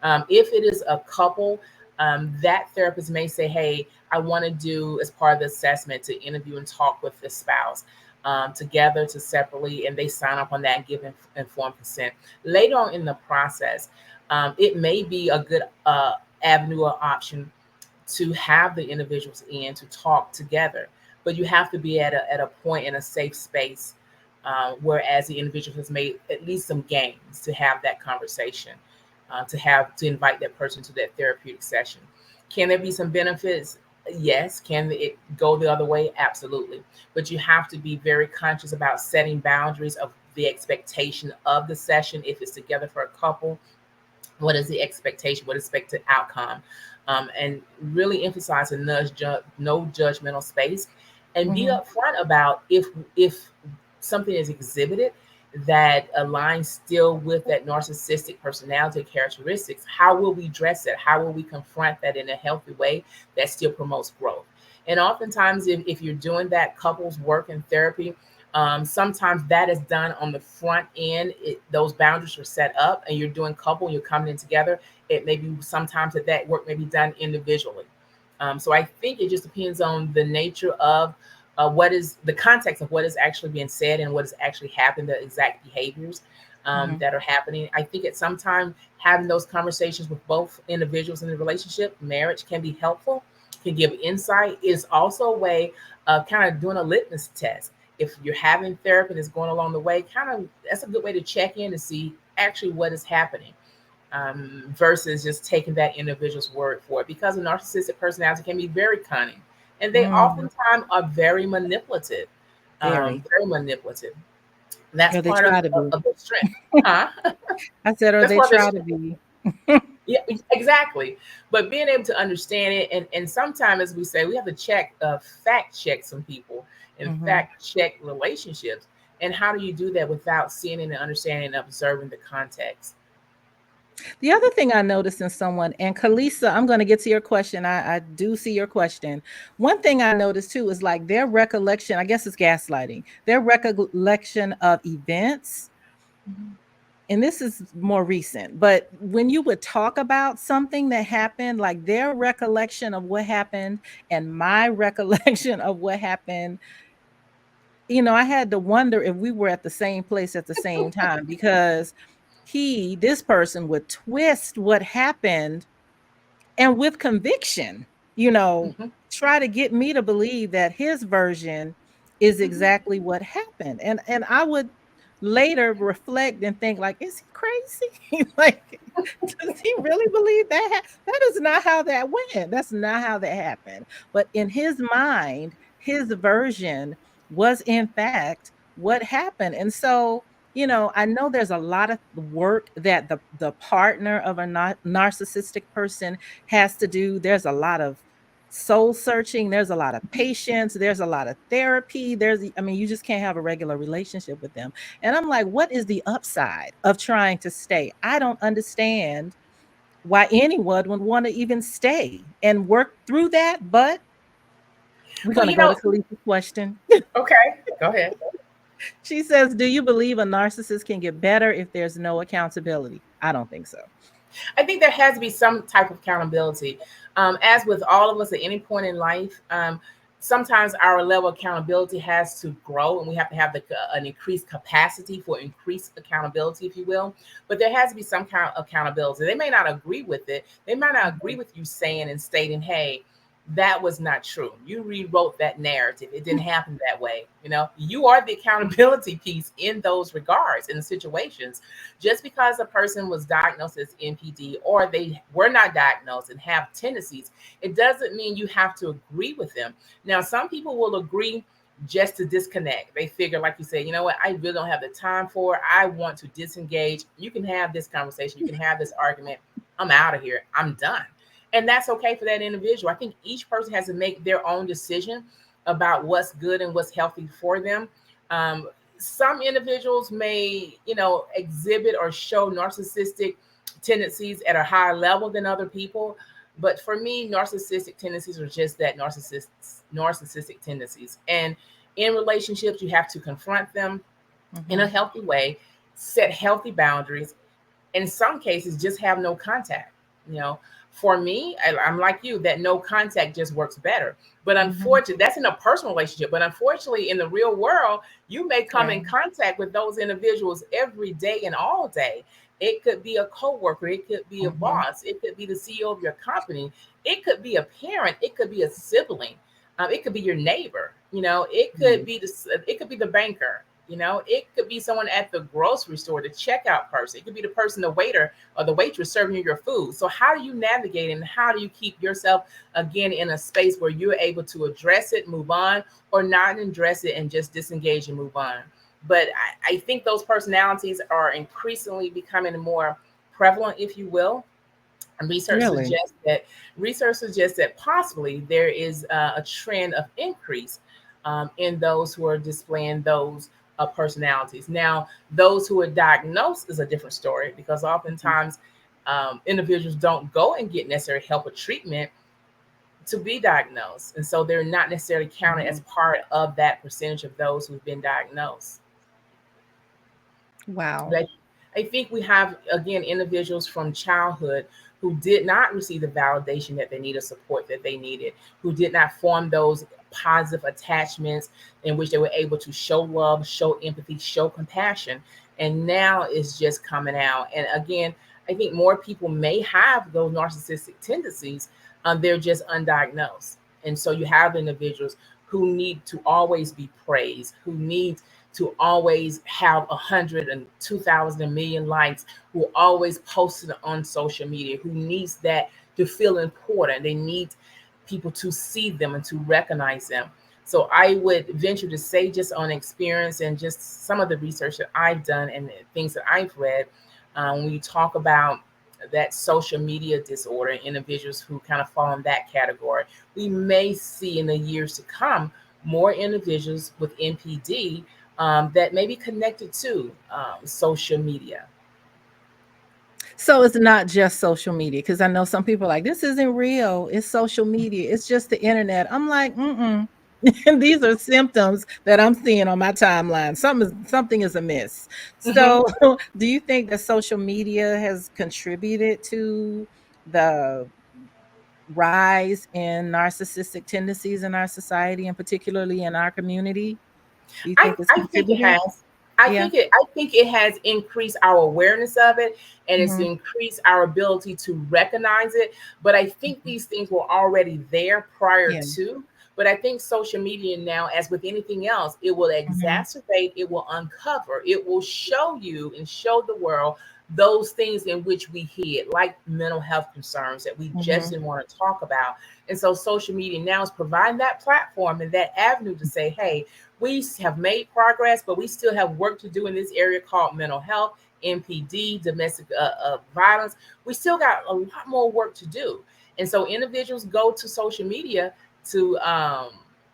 If it is a couple, that therapist may say, hey, I want to do, as part of the assessment, to interview and talk with the spouse together, to separately, and they sign up on that and give informed consent. Later on in the process, it may be a good avenue or option to have the individuals in to talk together. But you have to be at a point in a safe space, whereas the individual has made at least some gains to have that conversation, to invite that person to that therapeutic session. Can there be some benefits? Yes. Can it go the other way? Absolutely. But you have to be very conscious about setting boundaries of the expectation of the session. If it's together for a couple, what is the expectation? What is expected outcome? And really emphasize a no judgmental space, and be Mm-hmm. upfront about if something is exhibited that aligns still with that narcissistic personality characteristics. How will we address it? How will we confront that in a healthy way that still promotes growth? And oftentimes, if you're doing that couples work in therapy, sometimes that is done on the front end. Those boundaries are set up, and you're doing couple, and you're coming in together. It may be sometimes that work may be done individually. So I think it just depends on the nature of what is the context of what is actually being said and what is actually happening, the exact behaviors Mm-hmm. that are happening. I think at some time having those conversations with both individuals in the relationship, marriage can be helpful, can give insight. Is also a way of kind of doing a litmus test. If you're having therapy and it's going along the way, kind of that's a good way to check in to see actually what is happening, versus just taking that individual's word for it. Because a narcissistic personality can be very cunning, and they Mm, oftentimes are very manipulative, very. very manipulative. That's Or they part try to be. of their strength, huh? I said, or That's they part of their try to strength. be. Yeah, exactly. But being able to understand it, and sometimes, as we say, we have to fact check some people and Hmm. fact check relationships. And how do you do that without seeing and understanding and observing the context? The other thing I noticed in someone, and Kalisa, I'm going to get to your question. I do see your question. One thing I noticed too is like their recollection, I guess it's gaslighting, their recollection of events, and this is more recent, but when you would talk about something that happened, like their recollection of what happened and my recollection of what happened, I had to wonder if we were at the same place at the same time, because this person would twist what happened, and with conviction, you know, Hmm. try to get me to believe that his version is Hmm. exactly what happened. And I would later reflect and think like, is he crazy? Like, does he really believe that? That is not how that went. That's not how that happened. But in his mind, his version was in fact what happened. And so, I know there's a lot of work that the partner of a narcissistic person has to do. There's a lot of soul searching, there's a lot of patience, there's a lot of therapy. I mean, you just can't have a regular relationship with them. And I'm like, what is the upside of trying to stay? I don't understand why anyone would want to even stay and work through that. But we're Well, going to go to Khalifa's question. okay, go ahead. She says, do you believe a narcissist can get better if there's no accountability? I don't think so. I think there has to be some type of accountability. As with all of us at any point in life, sometimes our level of accountability has to grow, and we have to have an increased capacity for increased accountability, if you will. But there has to be some kind of accountability. They may not agree with it. They might not agree with you saying and stating, "Hey, that was not true. You rewrote that narrative. It didn't happen that way." You are the accountability piece in those regards, in the situations. Just because a person was diagnosed as NPD, or they were not diagnosed and have tendencies, it doesn't mean you have to agree with them. Now, some people will agree just to disconnect. They figure, like you said, you know what, I really don't have the time for it. I want to disengage. You can have this conversation, you can have this argument. I'm out of here. I'm done. And that's okay for that individual. I think each person has to make their own decision about what's good and what's healthy for them. Some individuals may, exhibit or show narcissistic tendencies at a higher level than other people. But for me, narcissistic tendencies are just that, narcissistic tendencies. And in relationships, you have to confront them in a Mhm. healthy way, set healthy boundaries. In some cases, just have no contact. You know, for me, I'm like you, that no contact just works better. But Mhm. unfortunately, that's in a personal relationship. But unfortunately, in the real world, you may come Yeah. in contact with those individuals every day and all day. It could be a coworker, it could be a Mhm. boss, it could be the CEO of your company, it could be a parent, it could be a sibling, it could be your neighbor. It could Mhm. be it could be the banker. It could be someone at the grocery store, the checkout person. It could be the person, the waiter or the waitress serving you your food. So how do you navigate and how do you keep yourself again in a space where you're able to address it, move on, or not address it and just disengage and move on? But I think those personalities are increasingly becoming more prevalent, if you will. And Really? research suggests that possibly there is a trend of increase in those who are displaying those personalities. Now, those who are diagnosed is a different story because Mhm. oftentimes individuals don't go and get necessary help or treatment to be diagnosed, and so they're not necessarily counted as Mhm. part of that percentage of those who've been diagnosed. Wow. But I think we have, again, individuals from childhood who did not receive the validation that they needed, support that they needed, who did not form those positive attachments in which they were able to show love, show empathy, show compassion. And now it's just coming out. And again, I think more people may have those narcissistic tendencies, they're just undiagnosed. And so you have individuals who need to always be praised, who need to always have 100 and 2,000 and million likes, who always posted on social media, who needs that to feel important. They need people to see them and to recognize them. So I would venture to say, just on experience and just some of the research that I've done and things that I've read, when you talk about that social media disorder, individuals who kind of fall in that category, we may see in the years to come more individuals with NPD that may be connected to social media. So it's not just social media because I know some people are like, this isn't real. It's social media. It's just the internet. I'm like, mm-mm. And these are symptoms that I'm seeing on my timeline. Something is amiss. Mhm. So, do you think that social media has contributed to the rise in narcissistic tendencies in our society and particularly in our community? Do you think it's I think it contributed? has. Yeah. I think it has increased our awareness of it, and it's Hmm. increased our ability to recognize it. But I think these things were already there prior Yeah. to. But I think social media now, as with anything else, it will Hmm. exacerbate, it will uncover, it will show you and show the world those things in which we hid, like mental health concerns that we just Hmm. didn't want to talk about. And so social media now is providing that platform and that avenue to say, hey, we have made progress, but we still have work to do in this area called mental health, NPD, domestic violence. We still got a lot more work to do. And so individuals go to social media to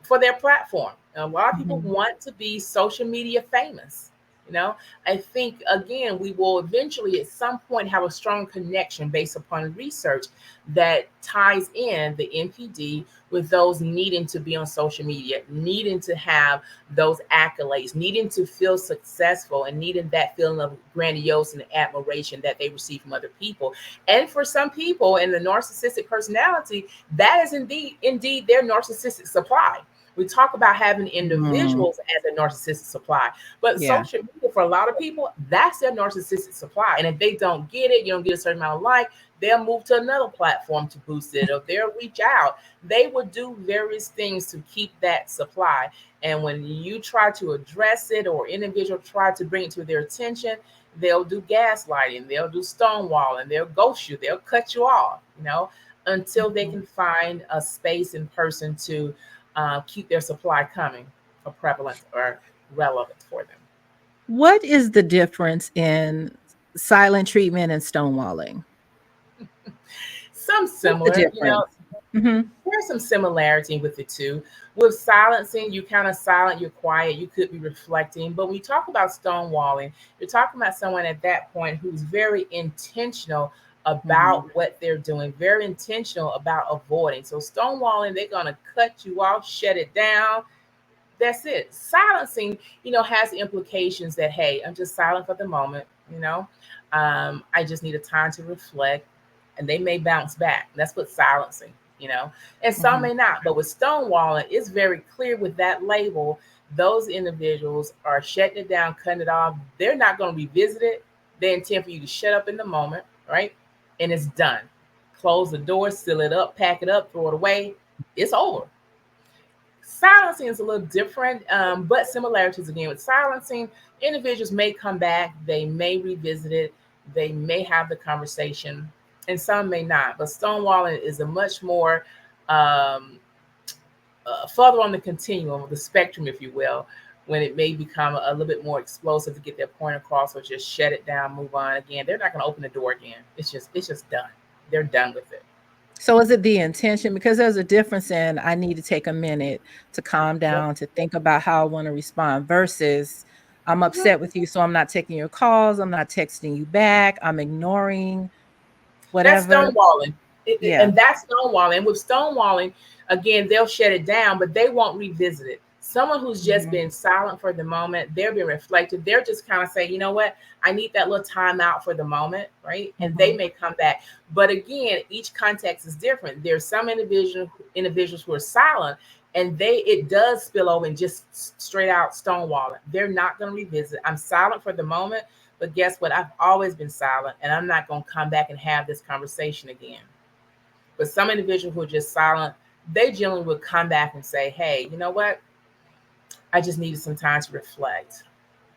for their platform. And a lot of people Hmm. want to be social media famous. You know, I think again we will eventually at some point have a strong connection based upon research that ties in the NPD with those needing to be on social media, needing to have those accolades, needing to feel successful, and needing that feeling of grandiose and admiration that they receive from other people. And for some people in the narcissistic personality, that is indeed their narcissistic supply. We talk about having Hmm. individuals as a narcissistic supply, but Yeah. social media for a lot of people, that's their narcissistic supply. And if they don't get it, you don't get a certain amount of like, they'll move to another platform to boost it, or they'll reach out. They will do various things to keep that supply. And when you try to address it or individual try to bring it to their attention, they'll do gaslighting, they'll do stonewalling, they'll ghost you, they'll cut you off, until they Mhm. can find a space in person to keep their supply coming or prevalent or relevant for them. What is the difference in silent treatment and stonewalling? Some What's the similar, difference? Mhm. there's some similarity with the two. With silencing, you kind of silent, you're quiet, you could be reflecting. But when you talk about stonewalling, you're talking about someone at that point who's very intentional about Mhm. what they're doing, very intentional about avoiding. So stonewalling, they're gonna cut you off, shut it down. That's it. Silencing, has implications that, hey, I'm just silent for the moment, you know. I just need a time to reflect, and they may bounce back. That's what silencing. And some Mhm. may not. But with stonewalling, it's very clear with that label, those individuals are shutting it down, cutting it off. They're not going to revisit it. They intend for you to shut up in the moment, right? And it's done. Close the door, seal it up, pack it up, throw it away. It's over. Silencing is a little different, but similarities again. With silencing, individuals may come back, they may revisit it, they may have the conversation, and some may not. But stonewalling is a much more um, further on the continuum of the spectrum, if you will, when it may become a little bit more explosive to get their point across, or just shut it down, move on. Again, they're not going to open the door again. It's just done. They're done with it. So is it the intention? Because there's a difference in I need to take a minute to calm Yep. down, to think about how I want to respond versus I'm Mhm. upset with you, so I'm not taking your calls, I'm not texting you back, I'm ignoring That's whatever. stonewalling. Yeah. And that's stonewalling. And with stonewalling, again, they'll shut it down, but they won't revisit it. Someone who's just Mhm. been silent for the moment, they're being reflective. They're just kind of saying, you know what, I need that little time out for the moment, right? And they Mhm. may come back. But again, each context is different. There's some individuals who are silent, and it does spill over and just straight out stonewalling. They're not going to revisit. I'm silent for the moment, but guess what? I've always been silent, and I'm not going to come back and have this conversation again. But some individuals who are just silent, they generally would come back and say, hey, you know what? I just needed some time to reflect,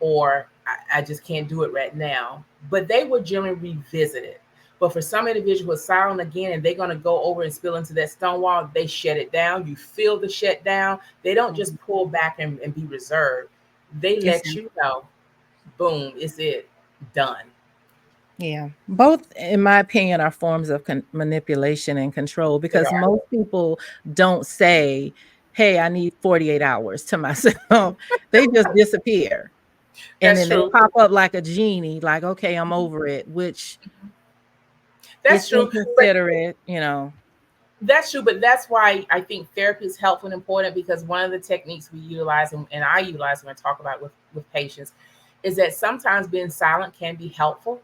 or I just can't do it right now. But they would generally revisit it. But for some individuals who are silent again and they're going to go over and spill into that stone wall, they shut it down. You feel the shut down. They don't Mhm. just pull back and be reserved. They It's let you know, boom, it's it, done. Yeah, both, in my opinion, are forms of manipulation and control They because are. most people don't say, "Hey, I need 48 hours to myself." They just disappear and That's then they true. pop up like a genie, like, "Okay, I'm over it," which is That's true. But inconsiderate. that's true. But that's why I think therapy is helpful and important, because one of the techniques we utilize, and I utilize when I talk about with patients, is that sometimes being silent can be helpful,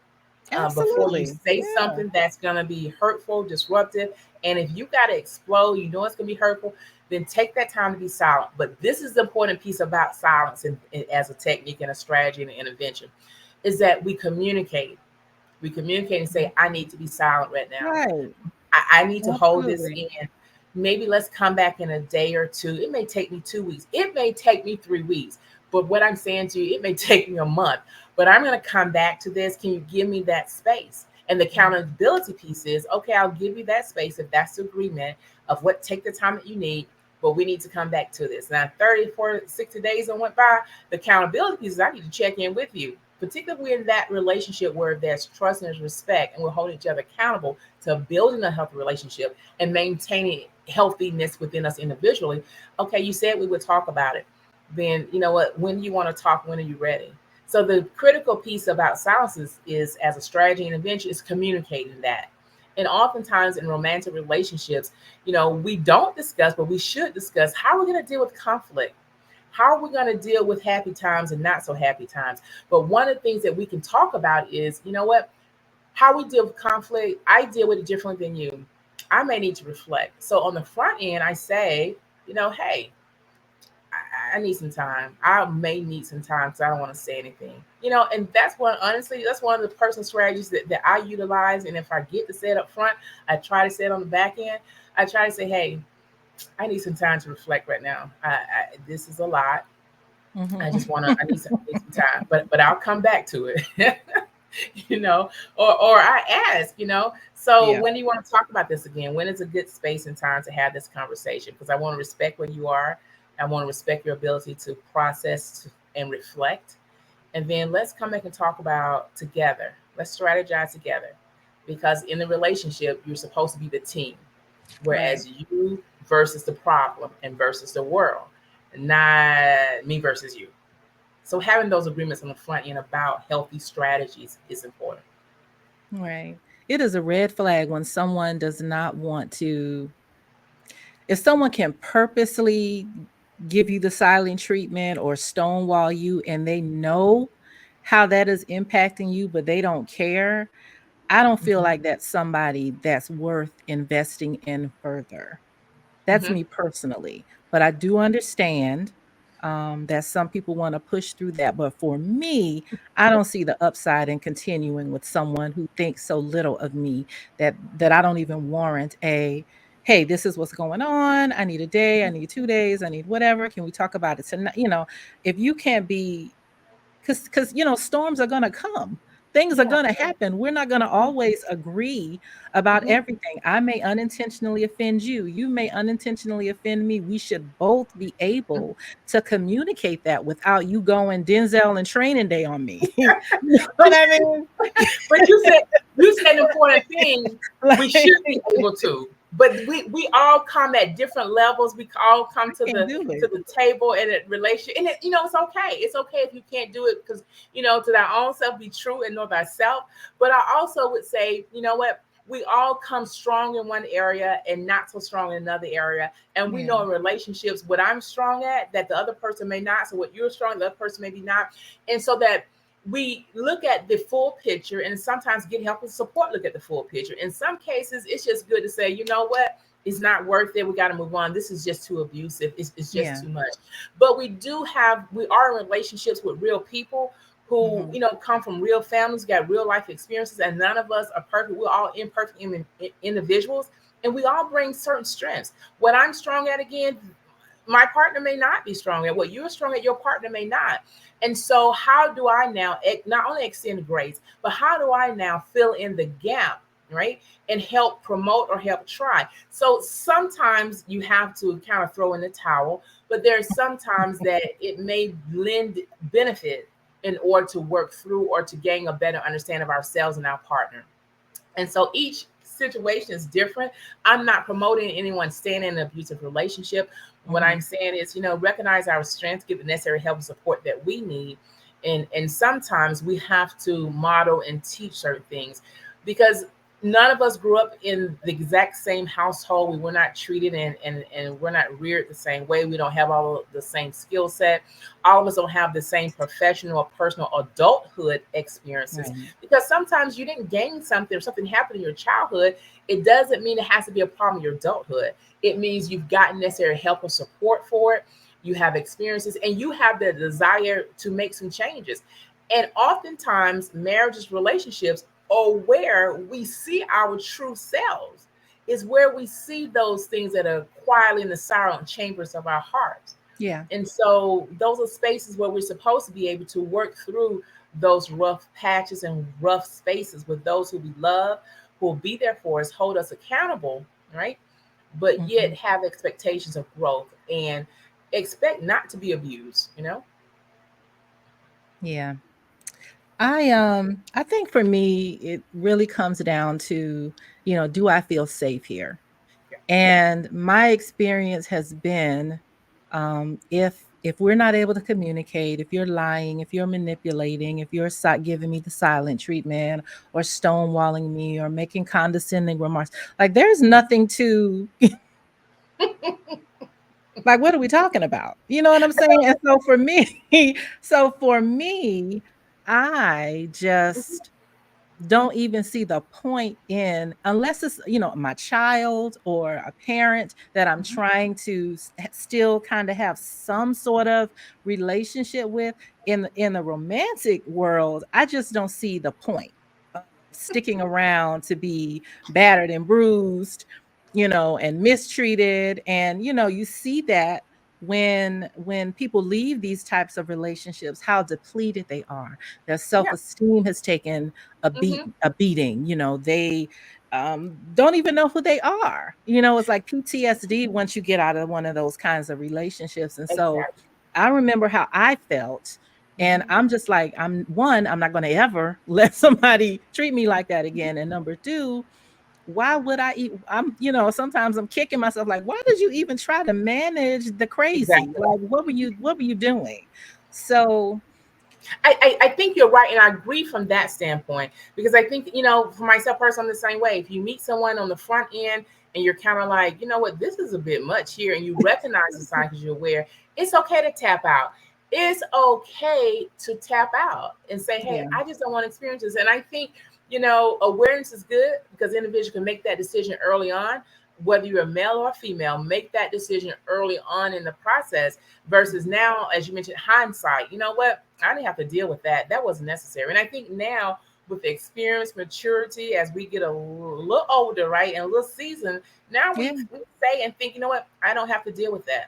before you Absolutely. say Yeah. something that's going to be hurtful, disruptive. And if you got to explode, you know it's going to be hurtful, then take that time to be silent. But this is the important piece about silence, and as a technique and a strategy and an intervention, is that we communicate. We communicate and say, I need to be silent right now. Right. I need to hold this Absolutely. in. Maybe let's come back in a day or two. It may take me 2 weeks. It may take me 3 weeks. But what I'm saying to you, it may take me a month. But I'm going to come back to this. Can you give me that space? And the Mhm. accountability piece is, okay, I'll give you that space if that's the agreement of what, take the time that you need. But we need to come back to this. Now, 30, 40, 60 days that went by, the accountability piece is I need to check in with you, particularly in that relationship where there's trust and there's respect and we're holding each other accountable to building a healthy relationship and maintaining healthiness within us individually. Okay, you said we would talk about it. Then you know what? When you want to talk, when are you ready? So the critical piece about silence is as a strategy and intervention is communicating that. And oftentimes in romantic relationships, we don't discuss, but we should discuss how we're going to deal with conflict. How are we going to deal with happy times and not so happy times? But one of the things that we can talk about is, you know what? How we deal with conflict, I deal with it differently than you. I may need to reflect. So on the front end, I say, hey, I need some time. I may need some time because I don't want to say anything. And honestly, that's one of the personal strategies that I utilize. And if I get to say it up front, I try to say it on the back end. I try to say, hey, I need some time to reflect right now. This is a lot. Mhm. I need some time, but I'll come back to it. you know, or I ask, so Yeah. when do you want to talk about this again? When is a good space and time to have this conversation? Because I want to respect where you are. I want to respect your ability to process and reflect. And then let's come back and talk about together. Let's strategize together. Because in the relationship, you're supposed to be the team, Right. whereas you versus the problem and versus the world, not me versus you. So having those agreements on the front end about healthy strategies is important. Right. It is a red flag when someone does not want to if someone can purposely give you the silent treatment or stonewall you and they know how that is impacting you, but they don't care, I don't feel Mhm, like that's somebody that's worth investing in further. That's mhm, me personally. But I do understand that some people want to push through that. But for me, I don't see the upside in continuing with someone who thinks so little of me that I don't even warrant a hey, this is what's going on. I need a day, I need 2 days, I need whatever. Can we talk about it tonight? If you can't be, because storms are going to come, things are Yeah. going to happen. We're not going to always agree about Mhm. everything. I may unintentionally offend you, you may unintentionally offend me. We should both be able to communicate that without you going Denzel and Training Day on me. You know But what I mean? but you said an important thing. We Like, should be able to, but we all come at different levels. We all come I can't do to it. the table in a relationship, and it's okay. It's okay if you can't do it, because to thy own self be true and know thyself. But I also would say, you know what? We all come strong in one area and not so strong in another area. And we Yeah, know in relationships what I'm strong at that the other person may not. So what you're strong, the other person maybe not. And so that we look at the full picture, and sometimes get help and support look at the full picture. In some cases, it's just good to say, you know what, it's not worth it. We got to move on. This is just too abusive. It's just yeah. too much. But we are in relationships with real people who, Hmm. come from real families, got real life experiences, and none of us are perfect. We're all imperfect individuals, and we all bring certain strengths. What I'm strong at, again, my partner may not be strong at. What you're strong at, your partner may not. And so, how do I now not only extend grace, but how do I now fill in the gap, right? And help promote or help try. So, sometimes you have to kind of throw in the towel, but there's sometimes that it may lend benefit in order to work through or to gain a better understanding of ourselves and our partner. And so each situation is different. I'm not promoting anyone staying in an abusive relationship. What Hmm. I'm saying is, recognize our strengths, give the necessary help and support that we need. And sometimes we have to model and teach certain things, because none of us grew up in the exact same household. We were not treated and we're not reared the same way. We don't have all the same skill set. All of us don't have the same professional or personal adulthood experiences, Right. because sometimes you didn't gain something or something happened in your childhood. It doesn't mean it has to be a problem in your adulthood. It means you've gotten necessary help and support for it. You have experiences and you have the desire to make some changes. And oftentimes marriages, relationships are where we see our true selves, is where we see those things that are quietly in the silent chambers of our hearts. Yeah. And so those are spaces where we're supposed to be able to work through those rough patches and rough spaces with those who we love, who will be there for us, hold us accountable, right? But yet Hmm. have expectations of growth and expect not to be abused. Yeah. I think for me it really comes down to, do I feel safe here? Yeah. And my experience has been, if we're not able to communicate, if you're lying, if you're manipulating, if you're giving me the silent treatment or stonewalling me or making condescending remarks, like there's nothing to, like, what are we talking about? You know what I'm saying? And so for me, so for me, I just don't even see the point in, unless it's, my child or a parent that I'm Mhm. trying to still kind of have some sort of relationship with. In the romantic world, I just don't see the point of sticking around to be battered and bruised, and mistreated. And you see that when people leave these types of relationships, how depleted they are. Their Yeah. self-esteem has taken Hmm. a beating. They don't even know who they are. It's like PTSD once you get out of one of those kinds of relationships. And so Exactly. I remember how I felt. And Hmm. I'm just like, I'm not going to ever let somebody treat me like that again. And number two, why would I eat? Sometimes I'm kicking myself, like, why did you even try to manage the crazy? Exactly. Like, what were you doing? So I think you're right, and I agree from that standpoint, because I think, for myself personally, I'm the same way. If you meet someone on the front end and you're kind of like, you know what, this is a bit much here, and you recognize the signs because you're aware, it's okay to tap out. It's okay to tap out and say, hey, yeah. I just don't want to experience this. And I think, awareness is good, because the individual can make that decision early on, whether you're a male or a female, make that decision early on in the process, versus Mhm. now, as you mentioned, hindsight. You know what? I didn't have to deal with that. That wasn't necessary. And I think now with experience, maturity, as we get a little older, right, and a little seasoned, now Yeah. we say and think, you know what, I don't have to deal with that.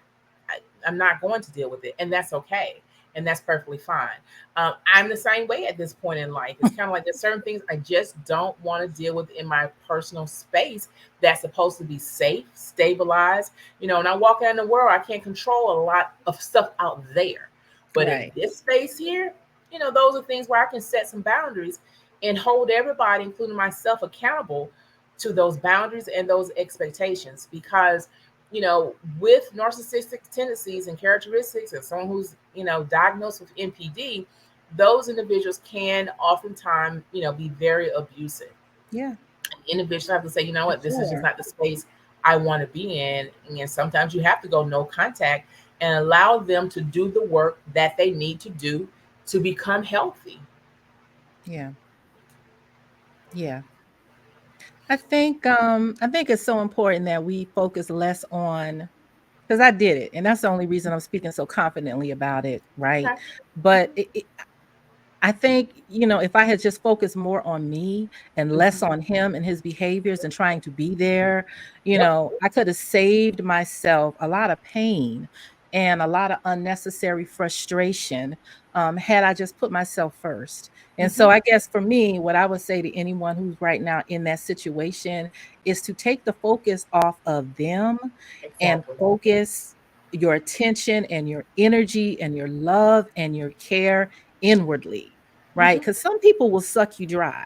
I'm not going to deal with it, and that's okay, and that's perfectly fine. I'm the same way at this point in life. It's kind of like there's certain things I just don't want to deal with in my personal space that's supposed to be safe, stabilized. And I walk out in the world, I can't control a lot of stuff out there, but in Right. this space here, those are things where I can set some boundaries and hold everybody, including myself, accountable to those boundaries and those expectations. Because with narcissistic tendencies and characteristics, and someone who's diagnosed with NPD, those individuals can oftentimes be very abusive. Yeah. Individuals have to say, you know For what, this is just sure. not the space I want to be in. And sometimes you have to go no contact and allow them to do the work that they need to do to become healthy. Yeah. Yeah. I think it's so important that we focus less on, because I did it, and that's the only reason I'm speaking so confidently about it, right? Okay. But I think, if I had just focused more on me and less Hmm. on him and his behaviors and trying to be there, Yep. I could have saved myself a lot of pain and a lot of unnecessary frustration, had I just put myself first. And Hmm. so I guess for me, what I would say to anyone who's right now in that situation is to take the focus off of them and Exactly. focus your attention and your energy and your love and your care inwardly, right? Hmm. Because some people will suck you dry.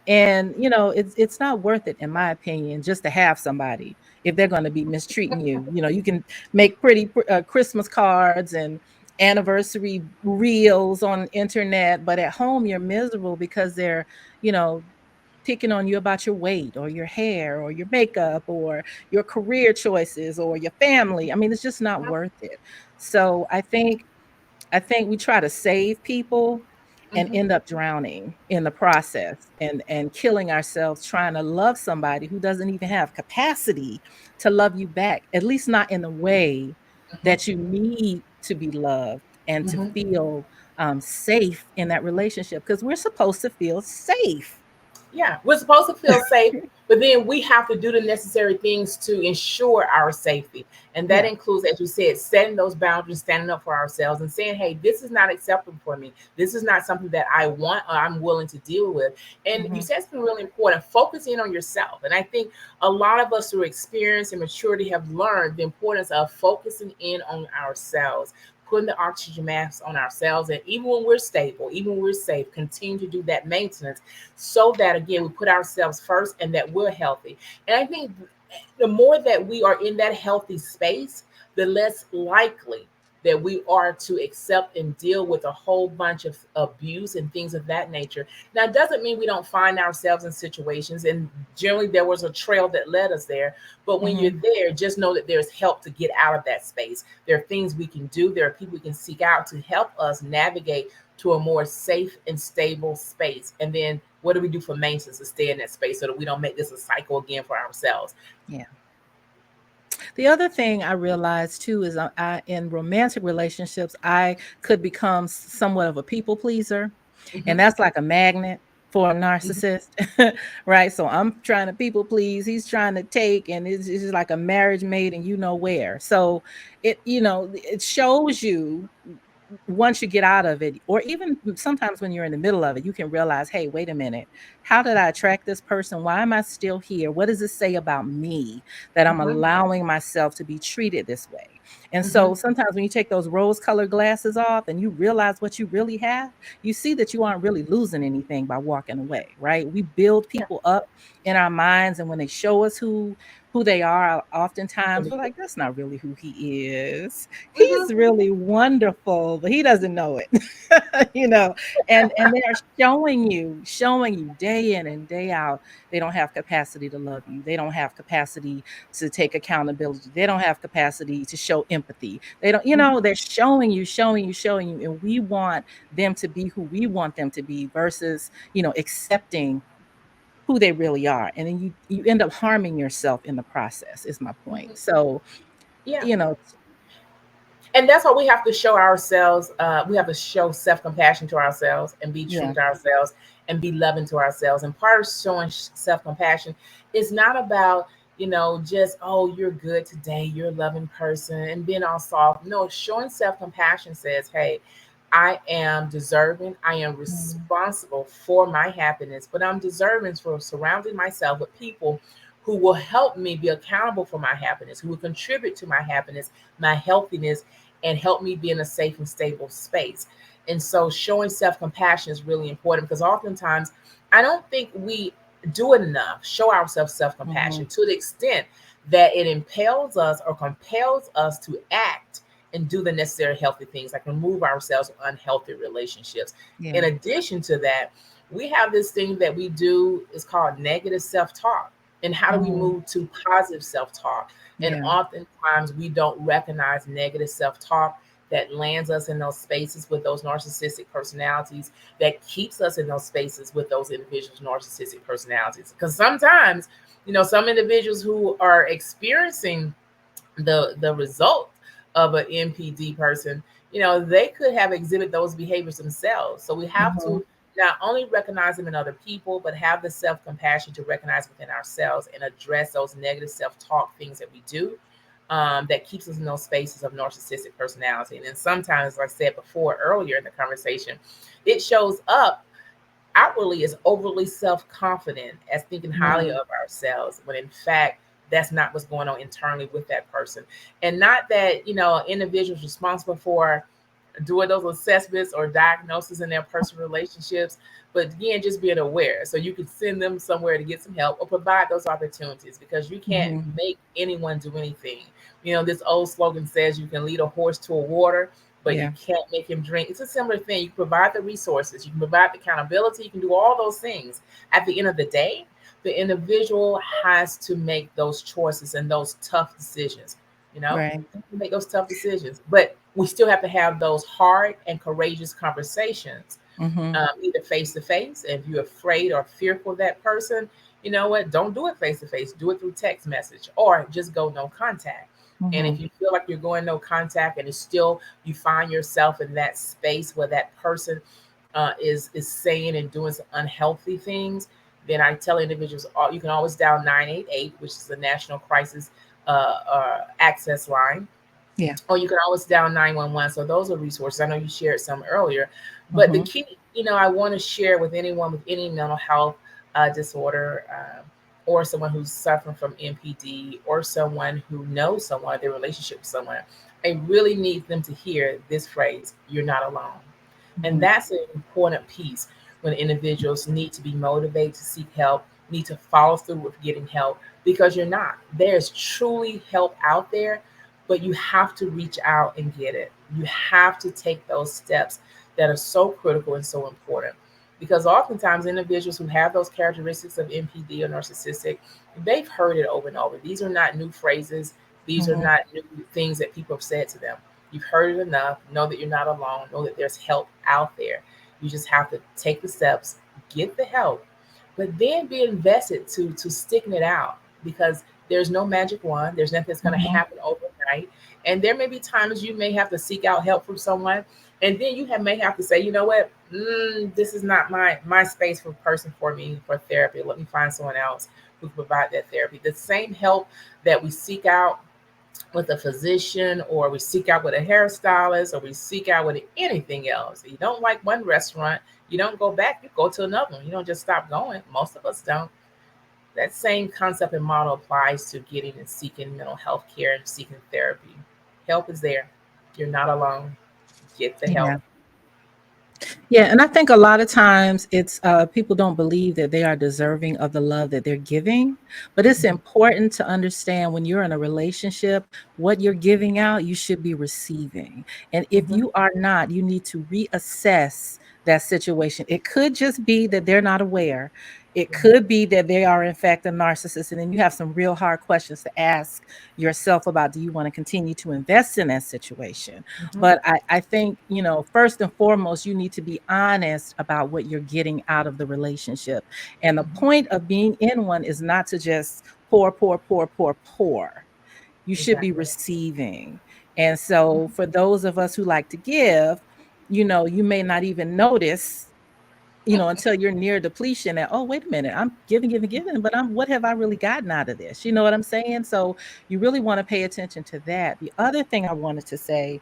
And it's not worth it, in my opinion, just to have somebody if they're going to be mistreating you. You can make pretty Christmas cards and anniversary reels on internet, but at home you're miserable because they're, you know, picking on you about your weight or your hair or your makeup or your career choices or your family. I mean, it's just not worth it. So I think we try to save people and Hmm. end up drowning in the process and killing ourselves trying to love somebody who doesn't even have capacity to love you back, at least not in the way that Hmm. you need to be loved and to Hmm. feel safe in that relationship, because we're supposed to feel safe. Yeah, we're supposed to feel safe, but then we have to do the necessary things to ensure our safety. And that Yeah. includes, as you said, setting those boundaries, standing up for ourselves, and saying, hey, this is not acceptable for me. This is not something that I want or I'm willing to deal with. And you Hmm. said something really important, focus in on yourself. And I think a lot of us through experience and maturity have learned the importance of focusing in on ourselves, putting the oxygen mask on ourselves. And even when we're stable, even when we're safe, continue to do that maintenance so that, again, we put ourselves first and that we're healthy. And I think the more that we are in that healthy space, the less likely that we are to accept and deal with a whole bunch of abuse and things of that nature. Now, it doesn't mean we don't find ourselves in situations, and generally there was a trail that led us there. But when you're Hmm. there, just know that there's help to get out of that space. There are things we can do, there are people we can seek out to help us navigate to a more safe and stable space. And then what do we do for maintenance to stay in that space so that we don't make this a cycle again for ourselves? Yeah. The other thing I realized too is in romantic relationships, I could become somewhat of a people pleaser, and Hmm. that's like a magnet for a Hmm. narcissist, right? So I'm trying to people please, he's trying to take, and it's just like a marriage made and you know where. So it shows you once you get out of it, or even sometimes when you're in the middle of it, you can realize, hey, wait a minute, how did I attract this person? Why am I still here? What does this say about me that I'm Hmm. allowing myself to be treated this way? And Hmm. so sometimes when you take those rose colored glasses off and you realize what you really have, you see that you aren't really losing anything by walking away, right? We build Yeah. people up in our minds, and when they show us who they are, oftentimes we're like, that's not really who he is. Hmm. He's really wonderful, but he doesn't know it. you know, and they are showing you day in and day out, they don't have capacity to love you. They don't have capacity to take accountability. They don't have capacity to show empathy. They don't, Hmm. they're showing you, showing you, showing you. And we want them to be who we want them to be versus, accepting who they really are. And then you end up harming yourself in the process, is my point. Hmm. So, Yeah. you know, And that's why we have to show ourselves, we have to show self-compassion to ourselves and be true Yeah. to ourselves and be loving to ourselves. And part of showing self-compassion is not about, just, oh, you're good today, you're a loving person and being all soft. No, showing self-compassion says, hey, I am deserving, I am Mhm. responsible for my happiness, but I'm deserving for surrounding myself with people who will help me be accountable for my happiness, who will contribute to my happiness, my healthiness, and help me be in a safe and stable space. And so showing self-compassion is really important, because oftentimes I don't think we do it enough, show ourselves self-compassion Mhm. to the extent that it impels us or compels us to act and do the necessary healthy things, like remove ourselves from unhealthy relationships. In Yeah. addition to that, we have this thing that we do is called negative self-talk. And how do we Mhm. move to positive self-talk? And Yeah. oftentimes we don't recognize negative self-talk that lands us in those spaces with those narcissistic personalities, that keeps us in those spaces with those individuals narcissistic personalities. Because sometimes, some individuals who are experiencing the result of an NPD person, they could have exhibit those behaviors themselves. So we have Mhm. to not only recognize them in other people, but have the self compassion to recognize within ourselves and address those negative self talk things that we do, that keeps us in those spaces of narcissistic personality. And then sometimes, like I said before earlier in the conversation, it shows up outwardly as overly self-confident, as thinking highly Mhm. of ourselves, when in fact that's not what's going on internally with that person. And not that individuals responsible for doing those assessments or diagnoses in their personal relationships, but again, just being aware so you can send them somewhere to get some help or provide those opportunities, because you can't Mhm. make anyone do anything. This old slogan says you can lead a horse to a water, but you Yeah. can't make him drink. It's a similar thing. You can provide the resources, you can provide the accountability, you can do all those things. At the end of the day, the individual has to make those choices and those tough decisions. You know, Right. make those tough decisions, but we still have to have those hard and courageous conversations, Mhm. either face to face. If you're afraid or fearful of that person, you know what? Don't do it face to face. Do it through text message or just go no contact. And if Mhm. you feel like you're going no contact and it's still you find yourself in that space where that person is saying and doing some unhealthy things, then I tell individuals you can always dial 988, which is the National Crisis Access Line, Yeah. or you can always dial 911. So those are resources. I know you shared some earlier, but the Mhm. key, I want to share with anyone with any mental health disorder, or someone who's suffering from NPD, or someone who knows someone, their relationship with someone, I really need them to hear this phrase: "You're not alone." And Mhm. that's an important piece when individuals need to be motivated to seek help, need to follow through with getting help, because you're not. There's truly help out there, but you have to reach out and get it. You have to take those steps that are so critical and so important. Because oftentimes, individuals who have those characteristics of NPD or narcissistic, they've heard it over and over. These are not new phrases, these are Mhm. not new things that people have said to them. You've heard it enough. Know that you're not alone. Know that there's help out there. You just have to take the steps, get the help, but then be invested to sticking it out, because there's no magic wand. There's nothing that's going to Mhm. happen overnight. And there may be times you may have to seek out help from someone, and then may have to say, you know what, this is not my space for person for me for therapy. Let me find someone else who can provide that therapy. The same help that we seek out with a physician, or we seek out with a hairstylist, or we seek out with anything else. You don't like one restaurant, you don't go back, you go to another one. You don't just stop going. Most of us don't. That same concept and model applies to getting and seeking mental health care and seeking therapy. Help is there. You're not alone. Get the Yeah. help. Yeah, and I think a lot of times it's people don't believe that they are deserving of the love that they're giving. But it's Mhm, important to understand when you're in a relationship, what you're giving out, you should be receiving. And if mhm, you are not, you need to reassess that situation. It could just be that they're not aware. It mhm, could be that they are, in fact, a narcissist. And then you have some real hard questions to ask yourself about, do you want to continue to invest in that situation? mhm, But I think, first and foremost, you need to be honest about what you're getting out of the relationship. And the mhm, point of being in one is not to just pour, pour, pour, pour, pour. You should be Exactly. receiving. And so for those of us who like to give, you may not even notice, until you're near depletion that, oh, wait a minute, I'm giving, giving, giving, but what have I really gotten out of this? You know what I'm saying? So you really want to pay attention to that. The other thing I wanted to say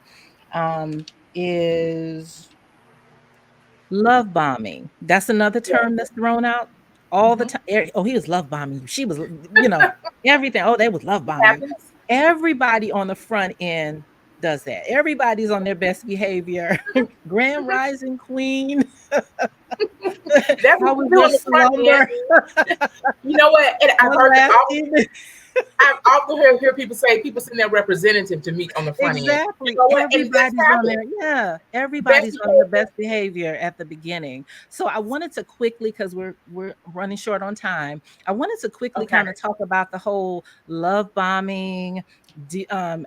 is love bombing. That's another Yeah. term that's thrown out all the Hmm. time. Oh, he was love bombing you. She was, everything. Oh, they was love It bombing you. happens. Everybody on the front end does that. Everybody's on their best behavior. Grand rising queen. That's How what we was do your on the front end. slumber? You know what? And My last evening. I've often hear people say people send their representative to meet on the front end. You Exactly. know what? And this Everybody's on happens. there. Yeah. Best Everybody's on their behavior. best behavior at the beginning. So I wanted to quickly, because we're running short on time. I wanted to quickly Okay. kind of talk about the whole love bombing,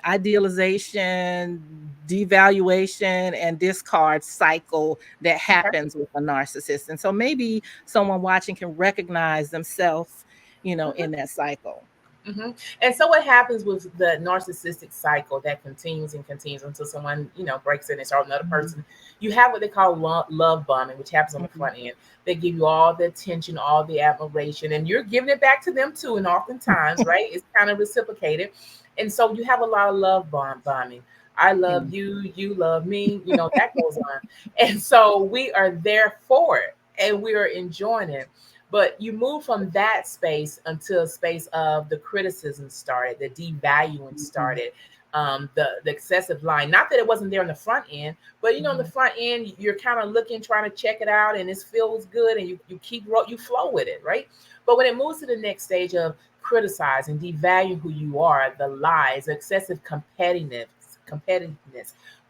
idealization, devaluation, and discard cycle that Okay. happens with a narcissist. And so maybe someone watching can recognize themselves, Hmm. in that cycle. Hmm. And so what happens with the narcissistic cycle that continues and continues until someone, breaks in and starts another Mhm, person. You have what they call love bombing, which happens on the mhm, front end. They give you all the attention, all the admiration, and you're giving it back to them too. And oftentimes, right, it's kind of reciprocated. And so you have a lot of bombing. I yeah. love you, you love me, that goes on. And so we are there for it and we are enjoying it. But you move from that space until a space of the criticism started, the devaluing Mhm, started, the excessive lying. Not that it wasn't there on the front end, but on the mhm, front end, you're kind of looking, trying to check it out, and it feels good, and you you flow with it, right? But when it moves to the next stage of criticizing, devaluing who you are, the lies, excessive competitiveness,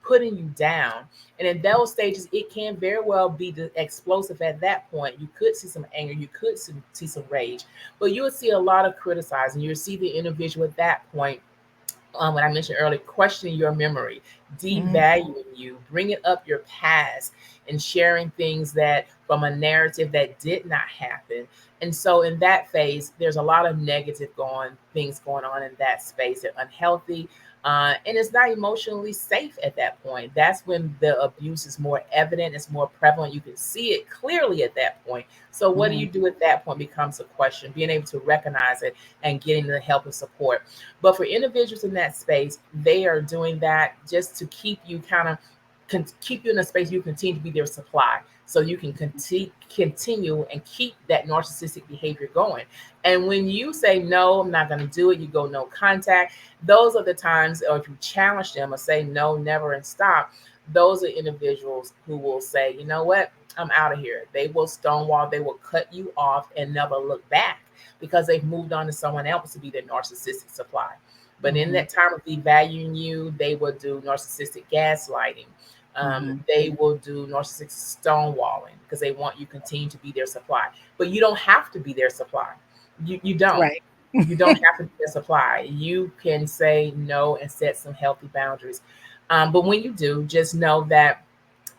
putting you down, and in those stages, it can very well be the explosive at that point. You could see some anger, you could see some rage, but you would see a lot of criticizing. You'll see the individual at that point, when I mentioned earlier, questioning your memory, mhm, devaluing you, bringing up your past, and sharing things that from a narrative that did not happen. And so, in that phase, there's a lot of negative things going on in that space. They're unhealthy, and it's not emotionally safe at that point. That's when the abuse is more evident, it's more prevalent. You can see it clearly at that point. So, what do mhm, you do at that point becomes a question. Being able to recognize it and getting the help and support. But for individuals in that space, they are doing that just to keep you keep you in a space you continue to be their supply, so you can continue and keep that narcissistic behavior going. And when you say no, I'm not going to do it, you go no contact. Those are the times, or if you challenge them or say no, never, and stop, those are individuals who will say, you know what, I'm out of here. They will stonewall, they will cut you off and never look back because they've moved on to someone else to be their narcissistic supply. But in mhm, that time of devaluing you, they will do narcissistic gaslighting. mhm. They will do narcissistic stonewalling because they want you to continue to be their supply. But you don't have to be their supply. You don't. Right. You don't have to be their supply. You can say no and set some healthy boundaries. But when you do, just know that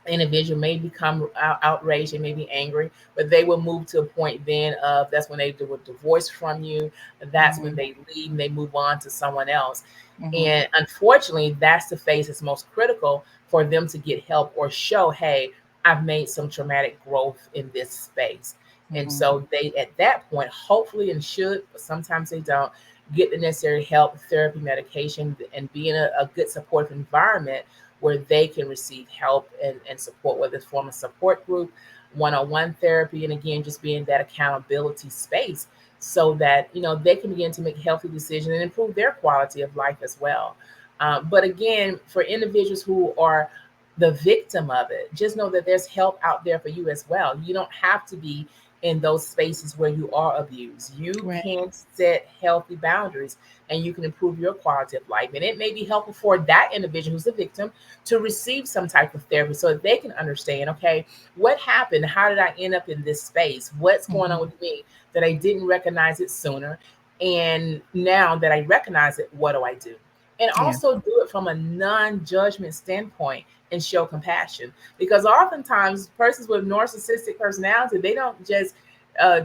individual may become outraged, they may be angry, but they will move to a point then of that's when they do a divorce from you. That's when Mhm, they leave and they move on to someone else. mhm, And unfortunately, that's the phase that's most critical for them to get help or show, hey, I've made some traumatic growth in this space. And mhm. so they, at that point, hopefully and should, but sometimes they don't, get the necessary help, therapy, medication, and be in a good supportive environment where they can receive help and support, whether it's form a support group, one-on-one therapy, and again, just being that accountability space so that they can begin to make healthy decisions and improve their quality of life as well. But again, for individuals who are the victim of it, just know that there's help out there for you as well. You don't have to be in those spaces where you are abused. You Right. can set healthy boundaries and you can improve your quality of life. And it may be helpful for that individual who's a victim to receive some type of therapy so that they can understand, okay, what happened? How did I end up in this space? What's going on Mhm. with me that I didn't recognize it sooner? And now that I recognize it, what do I do? And Yeah. also do it from a non-judgment standpoint and show compassion, because oftentimes persons with narcissistic personality, they don't just uh,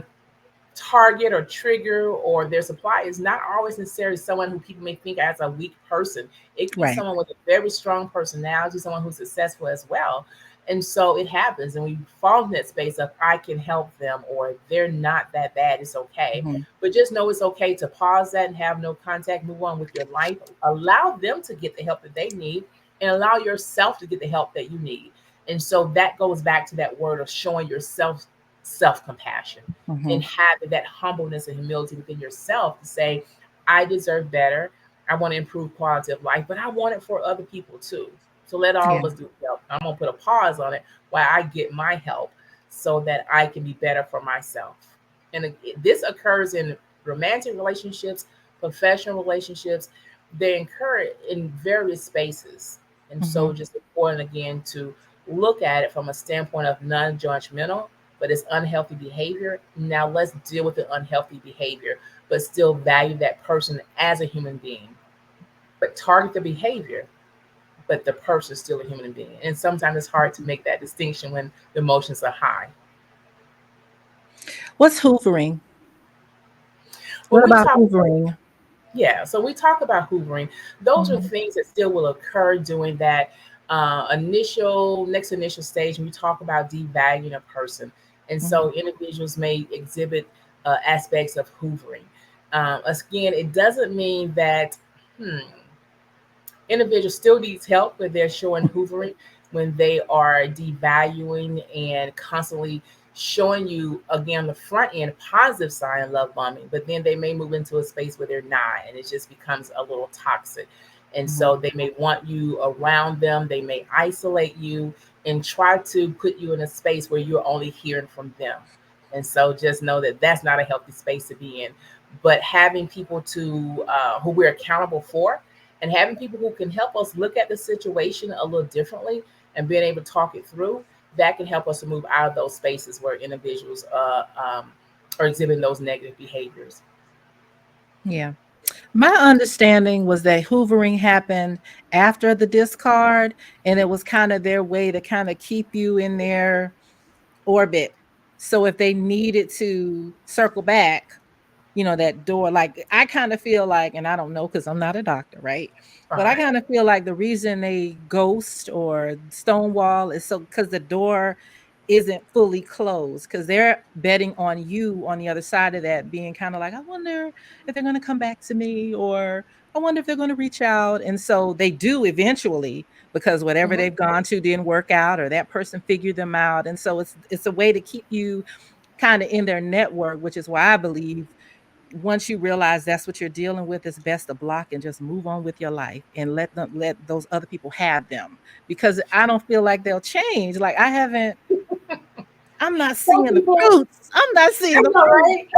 target or trigger or their supply is not always necessarily someone who people may think as a weak person. It could be Right. someone with a very strong personality, someone who's successful as well. And so it happens, and we fall in that space of I can help them, or they're not that bad, it's okay. Hmm. But just know it's okay to pause that and have no contact, move on with your life, allow them to get the help that they need, and allow yourself to get the help that you need. And so that goes back to that word of showing yourself self-compassion Hmm. and having that humbleness and humility within yourself to say, I deserve better. I want to improve quality of life, but I want it for other people too. So let all Yeah. of us do help. I'm gonna put a pause on it while I get my help so that I can be better for myself. And this occurs in romantic relationships, professional relationships. They occur in various spaces. And Hmm. so just important again to look at it from a standpoint of non-judgmental, but it's unhealthy behavior. Now let's deal with the unhealthy behavior, but still value that person as a human being. But target the behavior, but the person is still a human being. And sometimes it's hard to make that distinction when the emotions are high. What's hoovering? When What we about talk hoovering? Yeah, so we talk about hoovering. Those are Hmm. things that still will occur during that next initial stage. When we talk about devaluing a person, and Hmm. so individuals may exhibit aspects of hoovering. Again, it doesn't mean that hmm, individual still needs help, but they're showing hoovering when they are devaluing and constantly showing you again the front end positive sign love bombing, but then they may move into a space where they're not, and it just becomes a little toxic. And Hmm. so they may want you around them, they may isolate you and try to put you in a space where you're only hearing from them. And so just know that that's not a healthy space to be in. But having people to who we're accountable for, and having people who can help us look at the situation a little differently and being able to talk it through, that can help us to move out of those spaces where individuals are exhibiting those negative behaviors. Yeah. My understanding was that hoovering happened after the discard, and it was kind of their way to kind of keep you in their orbit. So if they needed to circle back, that door, like I kind of feel like, and I don't know because I'm not a doctor, right? But I Fine. kind of feel like the reason they ghost or stonewall is so because the door isn't fully closed, because they're betting on you on the other side of that being kind of like, I wonder if they're going to come back to me, or I wonder if they're going to reach out. And so they do eventually, because whatever Mhm. they've gone to didn't work out, or that person figured them out. And so it's a way to keep you kind of in their network, which is why I believe once you realize that's what you're dealing with, it's best to block and just move on with your life and let those other people have them, because I don't feel like they'll change. Like I'm not Some seeing the people, fruits. I'm not I seeing the know, fruit. right?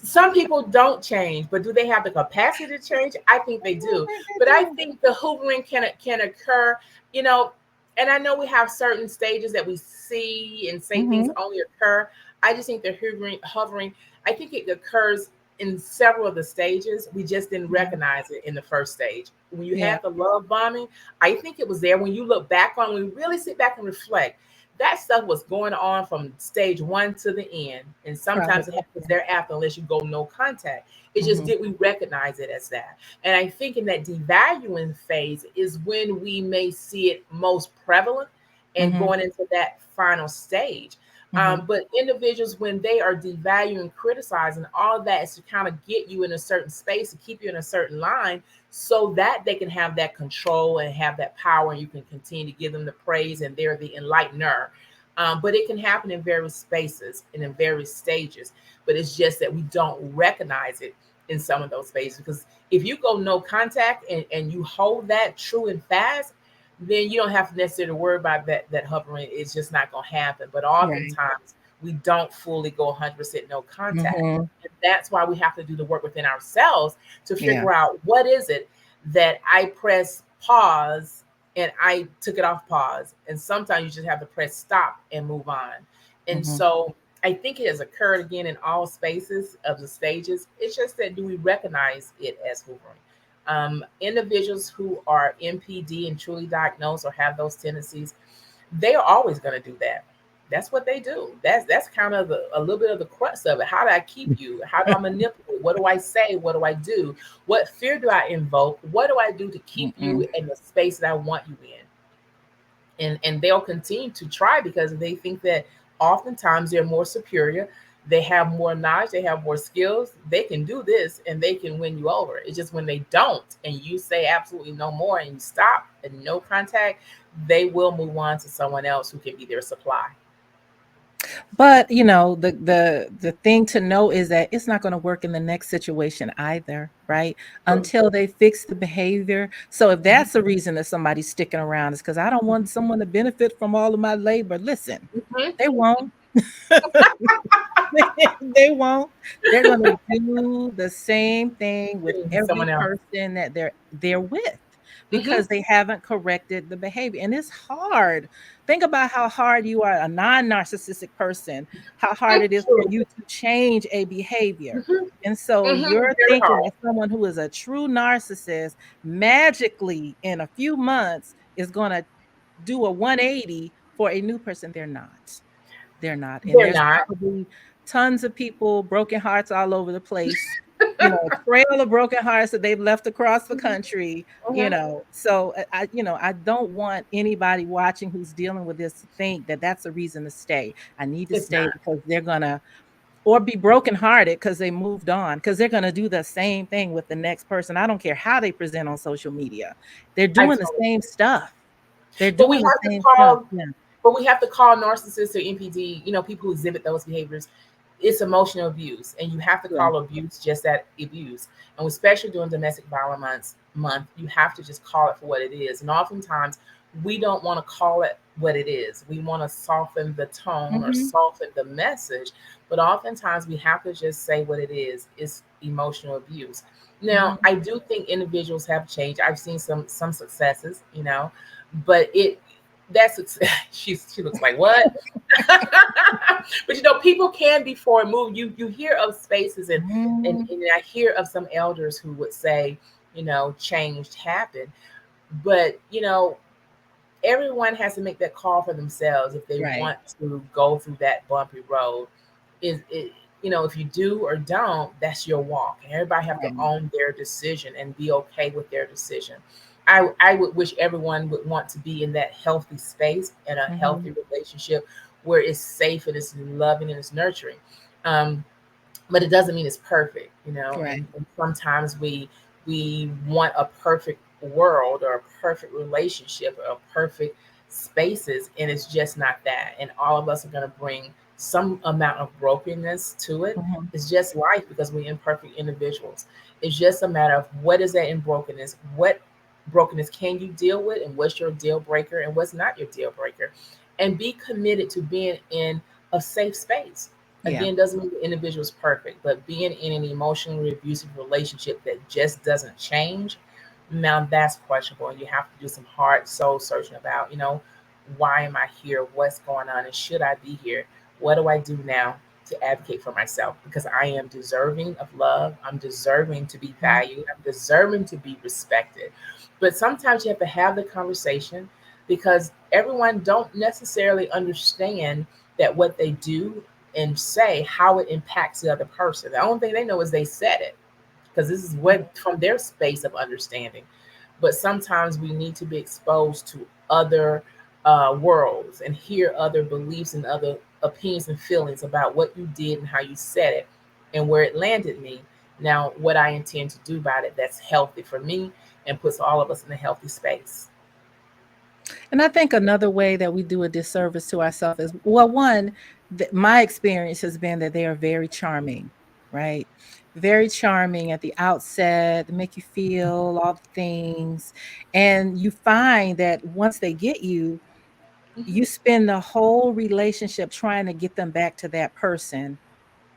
Some people don't change, but do they have the capacity to change? I think I they don't do. think But they I do. think the hoovering can occur, you know, and I know we have certain stages that we see and say things Mhm. only occur. I just think the hovering, I think it occurs in several of the stages. We just didn't Yeah. recognize it in the first stage. When you Yeah. had the love bombing, I think it was there. When you look back on, when you really sit back and reflect, that stuff was going on from stage one to the end. And Probably. sometimes it happens thereafter unless you go no contact. It's just, Mhm. did we recognize it as that? And I think in that devaluing phase is when we may see it most prevalent and Mhm. going into that final stage. Mhm. But individuals, when they are devaluing, criticizing, all of that is to kind of get you in a certain space, to keep you in a certain line, so that they can have that control and have that power, and you can continue to give them the praise, and they're the enlightener. But it can happen in various spaces and in various stages. But it's just that we don't recognize it in some of those spaces, because if you go no contact and you hold that true and fast, then you don't have to necessarily worry about that hovering. It's just not going to happen. But Right. oftentimes we don't fully go 100% no contact. Mhm. And that's why we have to do the work within ourselves to Yeah. figure out what is it that I press pause and I took it off pause. And sometimes you just have to press stop and move on. And Mhm. so I think it has occurred again in all spaces of the stages. It's just that, do we recognize it as hoovering? Individuals who are MPD and truly diagnosed or have those tendencies, they are always going to do that. That's what they do. That's kind of a little bit of the crux of it. How do I keep you? How do I manipulate? What do I say? What do I do? What fear do I invoke? What do I do to keep you Mm-mm. in the space that I want you in? And they'll continue to try because they think that oftentimes they're more superior. They have more knowledge. They have more skills. They can do this and they can win you over. It's just when they don't and you say absolutely no more and you stop and no contact, they will move on to someone else who can be their supply. But the thing to know is that it's not going to work in the next situation either, right? True. Until they fix the behavior. So if that's the reason that somebody's sticking around, is because I don't want someone to benefit from all of my labor. Listen, Mhm. they won't. They won't. They're going to do the same thing with every Someone else. person that they're with, Hmm. because they haven't corrected the behavior. And it's hard. Think about how hard you are, a non-narcissistic person, how hard it is for True. you to change a behavior. Hmm. And so you're Very thinking hard. that someone who is a true narcissist magically in a few months is going to do a 180 for a new person. They're not. They're not. And They're there's not. probably tons of people, broken hearts all over the place, a trail of broken hearts that they've left across the Hmm. country, Hmm. So I don't want anybody watching who's dealing with this to think that that's a reason to stay. I need to It's stay not. because they're gonna, or be brokenhearted because they moved on, because they're gonna do the same thing with the next person. I don't care how they present on social media. They're I doing the totally. same stuff. They're But we doing the have to same stuff. call. Yeah. But we have to call narcissists or NPD. People who exhibit those behaviors. It's emotional abuse, and you have to Yeah. call abuse just that, abuse. And especially during domestic violence month, you have to just call it for what it is. And oftentimes, we don't want to call it what it is. We want to soften the tone or Hmm. soften the message, but oftentimes we have to just say what it is. It's emotional abuse. Now, Hmm. I do think individuals have changed. I've seen some successes, but that's she looks like what. But people can be forward move. You hear of spaces, and I hear of some elders who would say, changed happened. But everyone has to make that call for themselves if they Right. want to go through that bumpy road. Is it, if you do or don't, that's your walk. And everybody have to Right. own their decision and be okay with their decision. I would wish everyone would want to be in that healthy space and a Mhm. healthy relationship where it's safe and it's loving and it's nurturing. Um, but it doesn't mean it's perfect, Right. and sometimes we want a perfect world or a perfect relationship or a perfect spaces, and it's just not that. And all of us are going to bring some amount of brokenness to it. Mhm. It's just life because we're imperfect individuals. It's just a matter of what is that in brokenness, what brokenness can you deal with, and what's your deal breaker and what's not your deal breaker, and be committed to being in a safe space. Yeah. Again, doesn't mean the individual is perfect, but being in an emotionally abusive relationship that just doesn't change, now that's questionable. And you have to do some hard soul searching about, why am I here? What's going on? And should I be here? What do I do now to advocate for myself? Because I am deserving of love. I'm deserving to be Mhm. valued. I'm deserving to be respected. But sometimes you have to have the conversation because everyone don't necessarily understand that what they do and say how it impacts the other person. The only thing they know is they said it because this is what from their space of understanding. But sometimes we need to be exposed to other worlds and hear other beliefs and other opinions and feelings about what you did and how you said it and where it landed me. Now, what I intend to do about it that's healthy for me and puts all of us in a healthy space. And I think another way that we do a disservice to ourselves is, well, one, my experience has been that they are very charming, right? Very charming at the outset, they make you feel all the things. And you find that once they get you, Mm-hmm. you spend the whole relationship trying to get them back to that person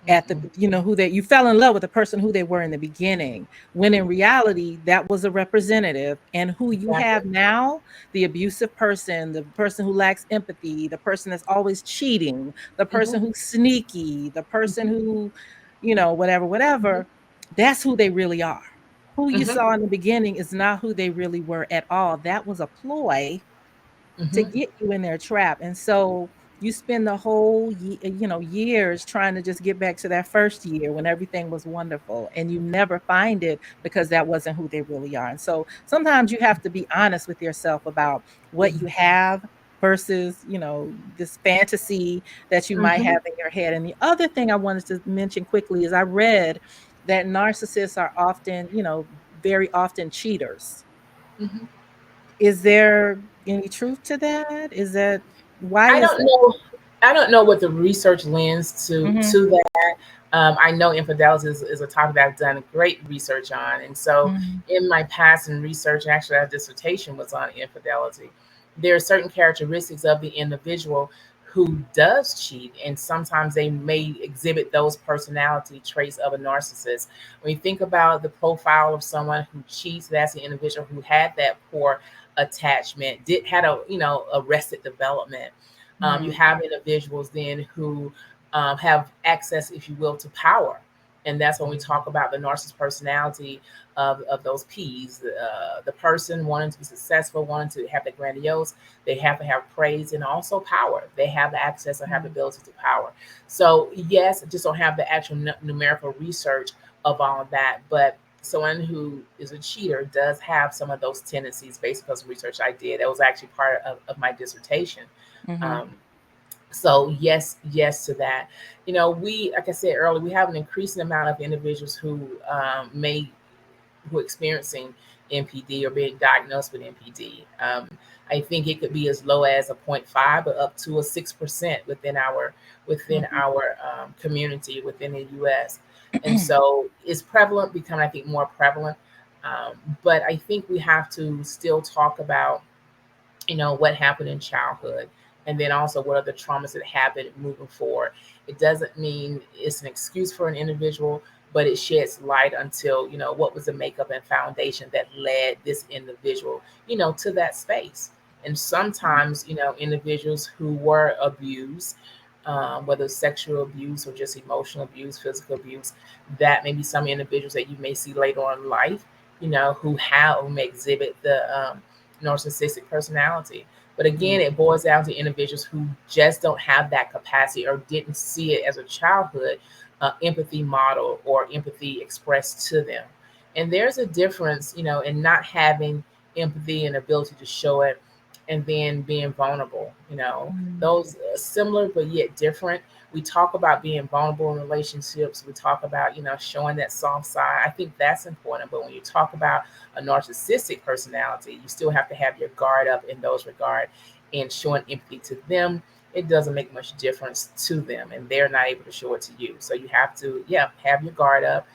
at the, Mm-mm. who they, you fell in love with the person who they were in the beginning, when in reality that was a representative. And who you Exactly. have now, the abusive person, the person who lacks empathy, the person that's always cheating, the Mm-hmm. person who's sneaky, the person who, whatever, Mm-hmm. whatever, that's who they really are. Who you Mm-hmm. saw in the beginning is not who they really were at all. That was a ploy to Mm-hmm. get you in their trap. And so you spend the whole years trying to just get back to that first year when everything was wonderful, and you never find it because that wasn't who they really are. And so sometimes you have to be honest with yourself about what you have versus, this fantasy that you might Mm-hmm. have in your head. And the other thing I wanted to mention quickly is I read that narcissists are often, very often cheaters. Mm-hmm. Is there any truth to that? Is that why I is don't that? know. I don't know what the research lends Mhm, to that. I know infidelity is a topic that I've done great research on, and so mhm, in my past and research, actually, our dissertation was on infidelity. There are certain characteristics of the individual who does cheat, and sometimes they may exhibit those personality traits of a narcissist. When you think about the profile of someone who cheats, that's the individual who had that poor attachment, did had a arrested development. You mhm, have individuals then who have access, if you will, to power. And that's when we talk about the narcissist personality of those P's. The person wanting to be successful, wanting to have the grandiose, they have to have praise and also power. They have the access or have the mhm, ability to power. So, yes, just don't have the actual numerical research of all of that. But someone who is a cheater does have some of those tendencies based on some research I did. That was actually part of my dissertation. mhm, Um, so yes to that. We, like I said earlier, we have an increasing amount of individuals who may who are experiencing NPD or being diagnosed with NPD. I think it could be as low as a 0.5, but up to a 6% within mhm. our community within the U.S. And so it's prevalent, becoming I think more prevalent. But I think we have to still talk about what happened in childhood, and then also what are the traumas that happen moving forward. It doesn't mean it's an excuse for an individual, but it sheds light until what was the makeup and foundation that led this individual to that space. And sometimes individuals who were abused, whether it's sexual abuse or just emotional abuse, physical abuse, that may be some individuals that you may see later on in life, who may exhibit the narcissistic personality. But again, Mm, it boils down to individuals who just don't have that capacity or didn't see it as a childhood empathy model or empathy expressed to them. And there's a difference, in not having empathy and ability to show it and then being vulnerable. mm, Those similar but yet different. We talk about being vulnerable in relationships. We talk about, showing that soft side. I think that's important. But when you talk about a narcissistic personality, you still have to have your guard up in those regard, and showing empathy to them, it doesn't make much difference to them, and they're not able to show it to you. So you have to, yeah, have your guard up,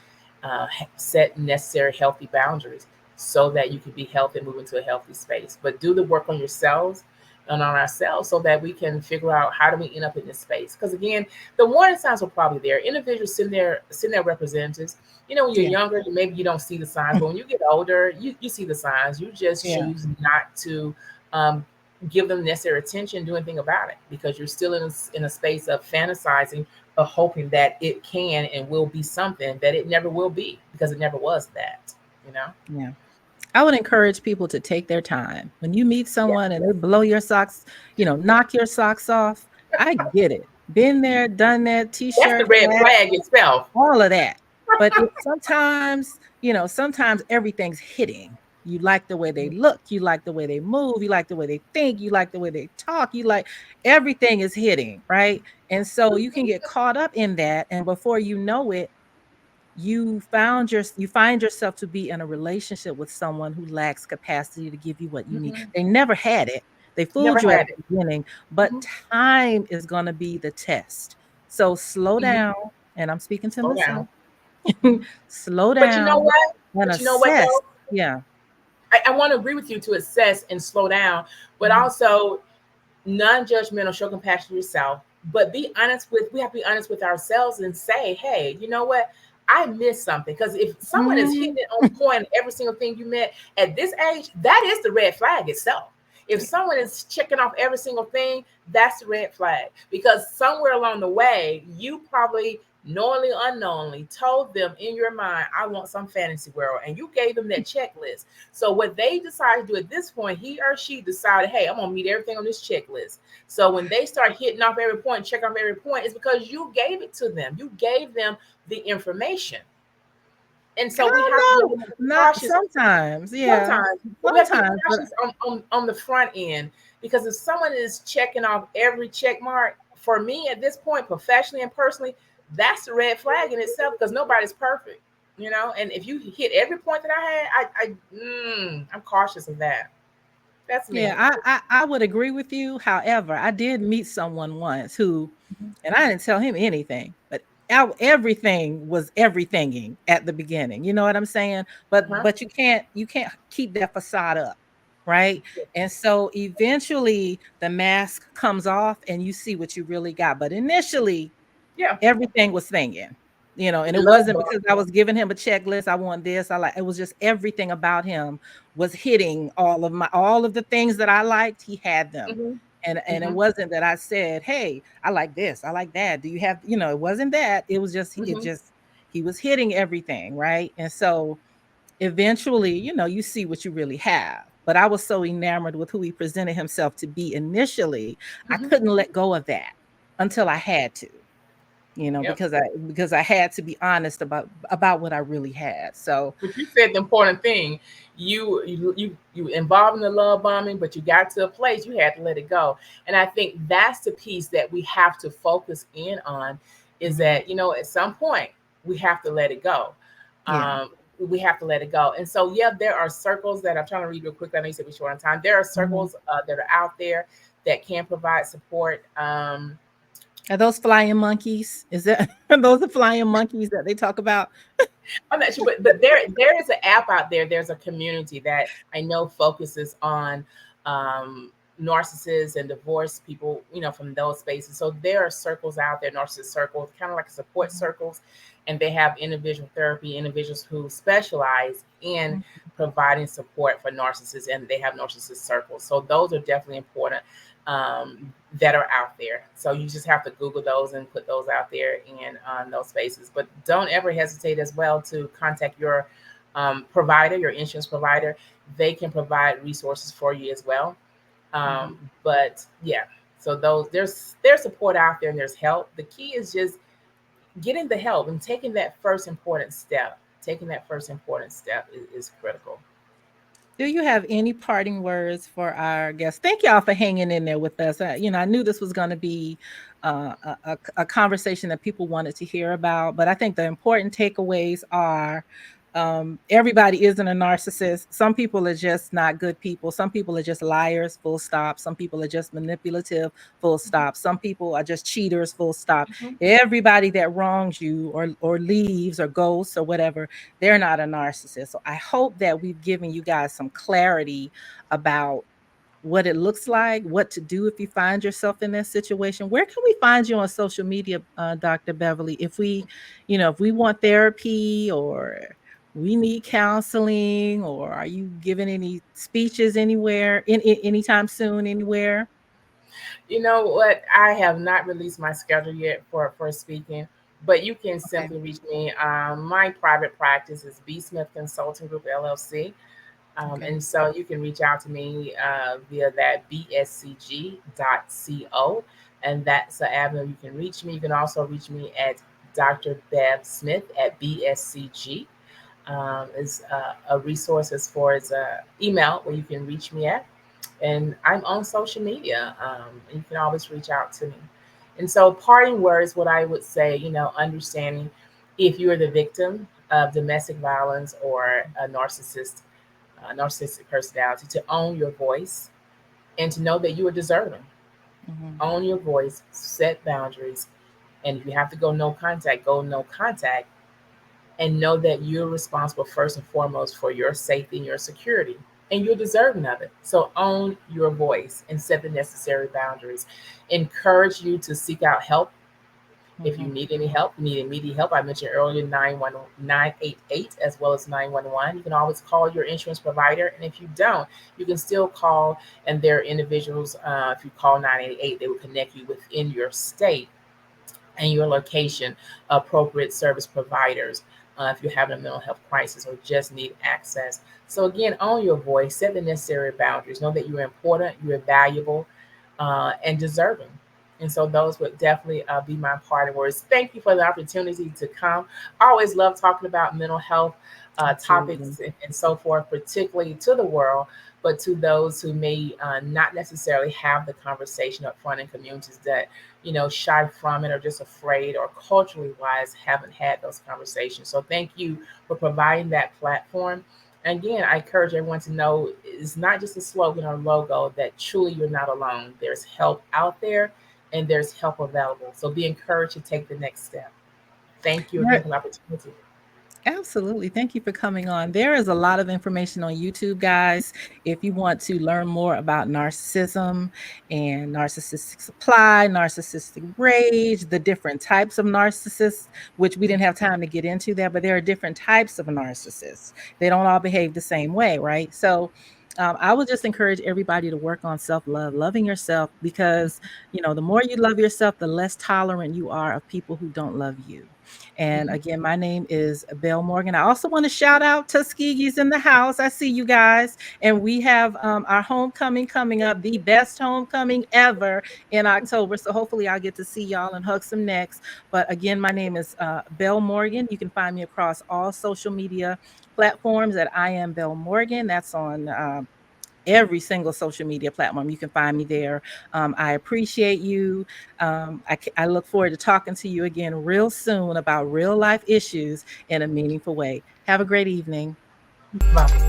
set necessary healthy boundaries so that you can be healthy and move into a healthy space. But do the work on yourselves and on ourselves so that we can figure out how do we end up in this space. Because again, the warning signs are probably there. Individuals send their representatives. When you're yeah, younger, maybe you don't see the signs, but when you get older, you see the signs. You just yeah. choose not to um, give them necessary attention, do anything about it, because you're still in a space of fantasizing, of hoping that it can and will be something that it never will be, because it never was that, you know? Yeah. I would encourage people to take their time. When you meet Yeah. someone and they blow your socks, knock your socks off, I get it. Been there, done that, That's the t-shirt, red hat, flag itself. all of that. But it sometimes, sometimes everything's hitting. You like the way they look, you like the way they move, you like the way they think, you like the way they talk, you like everything is hitting, right? And so you can get caught up in that, and before you know it, you find yourself to be in a relationship with someone who lacks capacity to give you what you need. Mhm. They never had it. They Never fooled you at had the it. beginning, but Mhm. time is going to be the test. So slow Mhm. down, and I'm speaking to Slow down. myself. Mhm. Slow But you know down what? and But you know what assess. though? Yeah. I want to agree with you to assess and slow down, but Mhm. also non-judgmental, show compassion to yourself, but be honest with we have to be honest with ourselves and say, hey, you know what? I missed something. Because if someone is hitting Mhm. it on point, every single thing you met at this age, that is the red flag itself. If someone is checking off every single thing, that's the red flag. Because somewhere along the way, you probably knowingly, unknowingly, told them in your mind, I want some fantasy world. And you gave them that checklist. So what they decided to do at this point, he or she decided, hey, I'm going to meet everything on this checklist. So when they start hitting off every point, check off every point, it's because you gave it to them. You gave them the information. And I so we have to be a don't little know. bit Not cautious sometimes. Yeah. sometimes, but we have to be Sometimes, but cautious on the front end, because if someone is checking off every check mark, for me at this point, professionally and personally, that's a red flag in itself, because nobody's perfect, And if you hit every point that I had, I'm cautious of that. That's yeah, me. I would agree with you. However, I did meet someone once who, Mhm. and I didn't tell him anything, but everything was everythinging at the beginning. You know what I'm saying? Uh-huh. But you can't keep that facade up, right? And so eventually the mask comes off and you see what you really got. But initially, Yeah, everything was singing, and it love wasn't bomb. because I was giving him a checklist. I want this. I like it was just everything about him was hitting all of the things that I liked. He had them. Hmm. And it Hmm. wasn't that I said, "Hey, I like this. I like that. Do you have?" It wasn't that. It was just Hmm. he was hitting everything, right? And so eventually, you see what you really have. But I was so enamored with who he presented himself to be initially, I Hmm. couldn't let go of that until I had to, Yep. because I had to be honest about what I really had. So But you said the important thing. You involved in the love bombing, but you got to a place you had to let it go. And I think that's the piece that we have to focus in on, is mhm, that at some point we have to let it go. yeah, We have to let it go. And so yeah, there are circles that I'm trying to read real quick. I know you said we're short on time. There are mhm. circles that are out there that can provide support. Are those flying monkeys? Is that are those the flying monkeys that they talk about? I'm not sure, but there is an app out there. There's a community that I know focuses on um, narcissists and divorced people, from those spaces. So there are circles out there, narcissist circles, kind of like support Mhm, circles, and they have individual therapy, individuals who specialize in mhm. providing support for narcissists, and they have narcissist circles. So those are definitely important, that are out there. So you just have to Google those and put those out there in on those spaces. But don't ever hesitate as well to contact your provider, your insurance provider. They can provide resources for you as well. Mhm. But yeah, so there's support out there and there's help. The key is just getting the help and taking that first important step. Taking that first important step is critical. Do you have any parting words for our guests? Thank y'all for hanging in there with us. I knew this was going to be a conversation that people wanted to hear about, but I think the important takeaways are everybody isn't a narcissist. Some people are just not good people. Some people are just liars, full stop. Some people are just manipulative, full stop. Some people are just cheaters, full stop. Mhm. Everybody that wrongs you or leaves or ghosts or whatever, they're not a narcissist. So I hope that we've given you guys some clarity about what it looks like, what to do if you find yourself in that situation. Where can we find you on social media, Dr. Beverly, if we want therapy or we need counseling, or are you giving any speeches anywhere, anytime soon, anywhere? You know what? I have not released my schedule yet for speaking, but you can Okay. simply reach me. My private practice is B Smith Consulting Group LLC, Okay. and so you can reach out to me via that bscg.co, and that's the avenue you can reach me. You can also reach me at Dr. Bev Smith at BSCG. Is a resource as far as email where you can reach me at, and I'm on social media. You can always reach out to me. And so, parting words, what I would say, understanding if you're the victim of domestic violence or narcissistic personality, to own your voice and to know that you are deserving. Mhm. Own your voice, set boundaries, and if you have to go no contact, go no contact, and know that you're responsible first and foremost for your safety and your security, and you're deserving of it. So own your voice and set the necessary boundaries. Encourage you to seek out help if you Mhm. need any help. You need immediate help. I mentioned earlier 988 as well as 911. You can always call your insurance provider, and if you don't, you can still call, and there are individuals. If you call 988, they will connect you within your state and your location appropriate service providers if you're having a mental health crisis or just need access. So again, own your voice, set the necessary boundaries, know that you're important, you're valuable, and deserving. And so those would definitely be my parting words. Thank you for the opportunity to come. I always love talking about mental health Absolutely. topics and so forth, particularly to the world, but to those who may not necessarily have the conversation up front in communities that shy from it or just afraid or culturally wise haven't had those conversations. So thank you for providing that platform. And again, I encourage everyone to know it's not just a slogan or logo, that truly you're not alone. There's help out there and there's help available. So be encouraged to take the next step. Thank you again There, for the opportunity. absolutely. Thank you for coming on. There is a lot of information on YouTube, guys. If you want to learn more about narcissism and narcissistic supply, narcissistic rage, the different types of narcissists, which we didn't have time to get into that, but there are different types of narcissists. They don't all behave the same way, right? So, I would just encourage everybody to work on self love, loving yourself, because the more you love yourself, the less tolerant you are of people who don't love you. And Mhm. again, my name is Belle Morgan. I also want to shout out Tuskegee's in the house. I see you guys. And we have our homecoming coming up, the best homecoming ever in October. So hopefully I'll get to see y'all and hug some necks. But again, my name is Belle Morgan. You can find me across all social media platforms at I am Belle Morgan. That's on every single social media platform. You can find me there. I appreciate you. I look forward to talking to you again real soon about real life issues in a meaningful way. Have a great evening. Bye.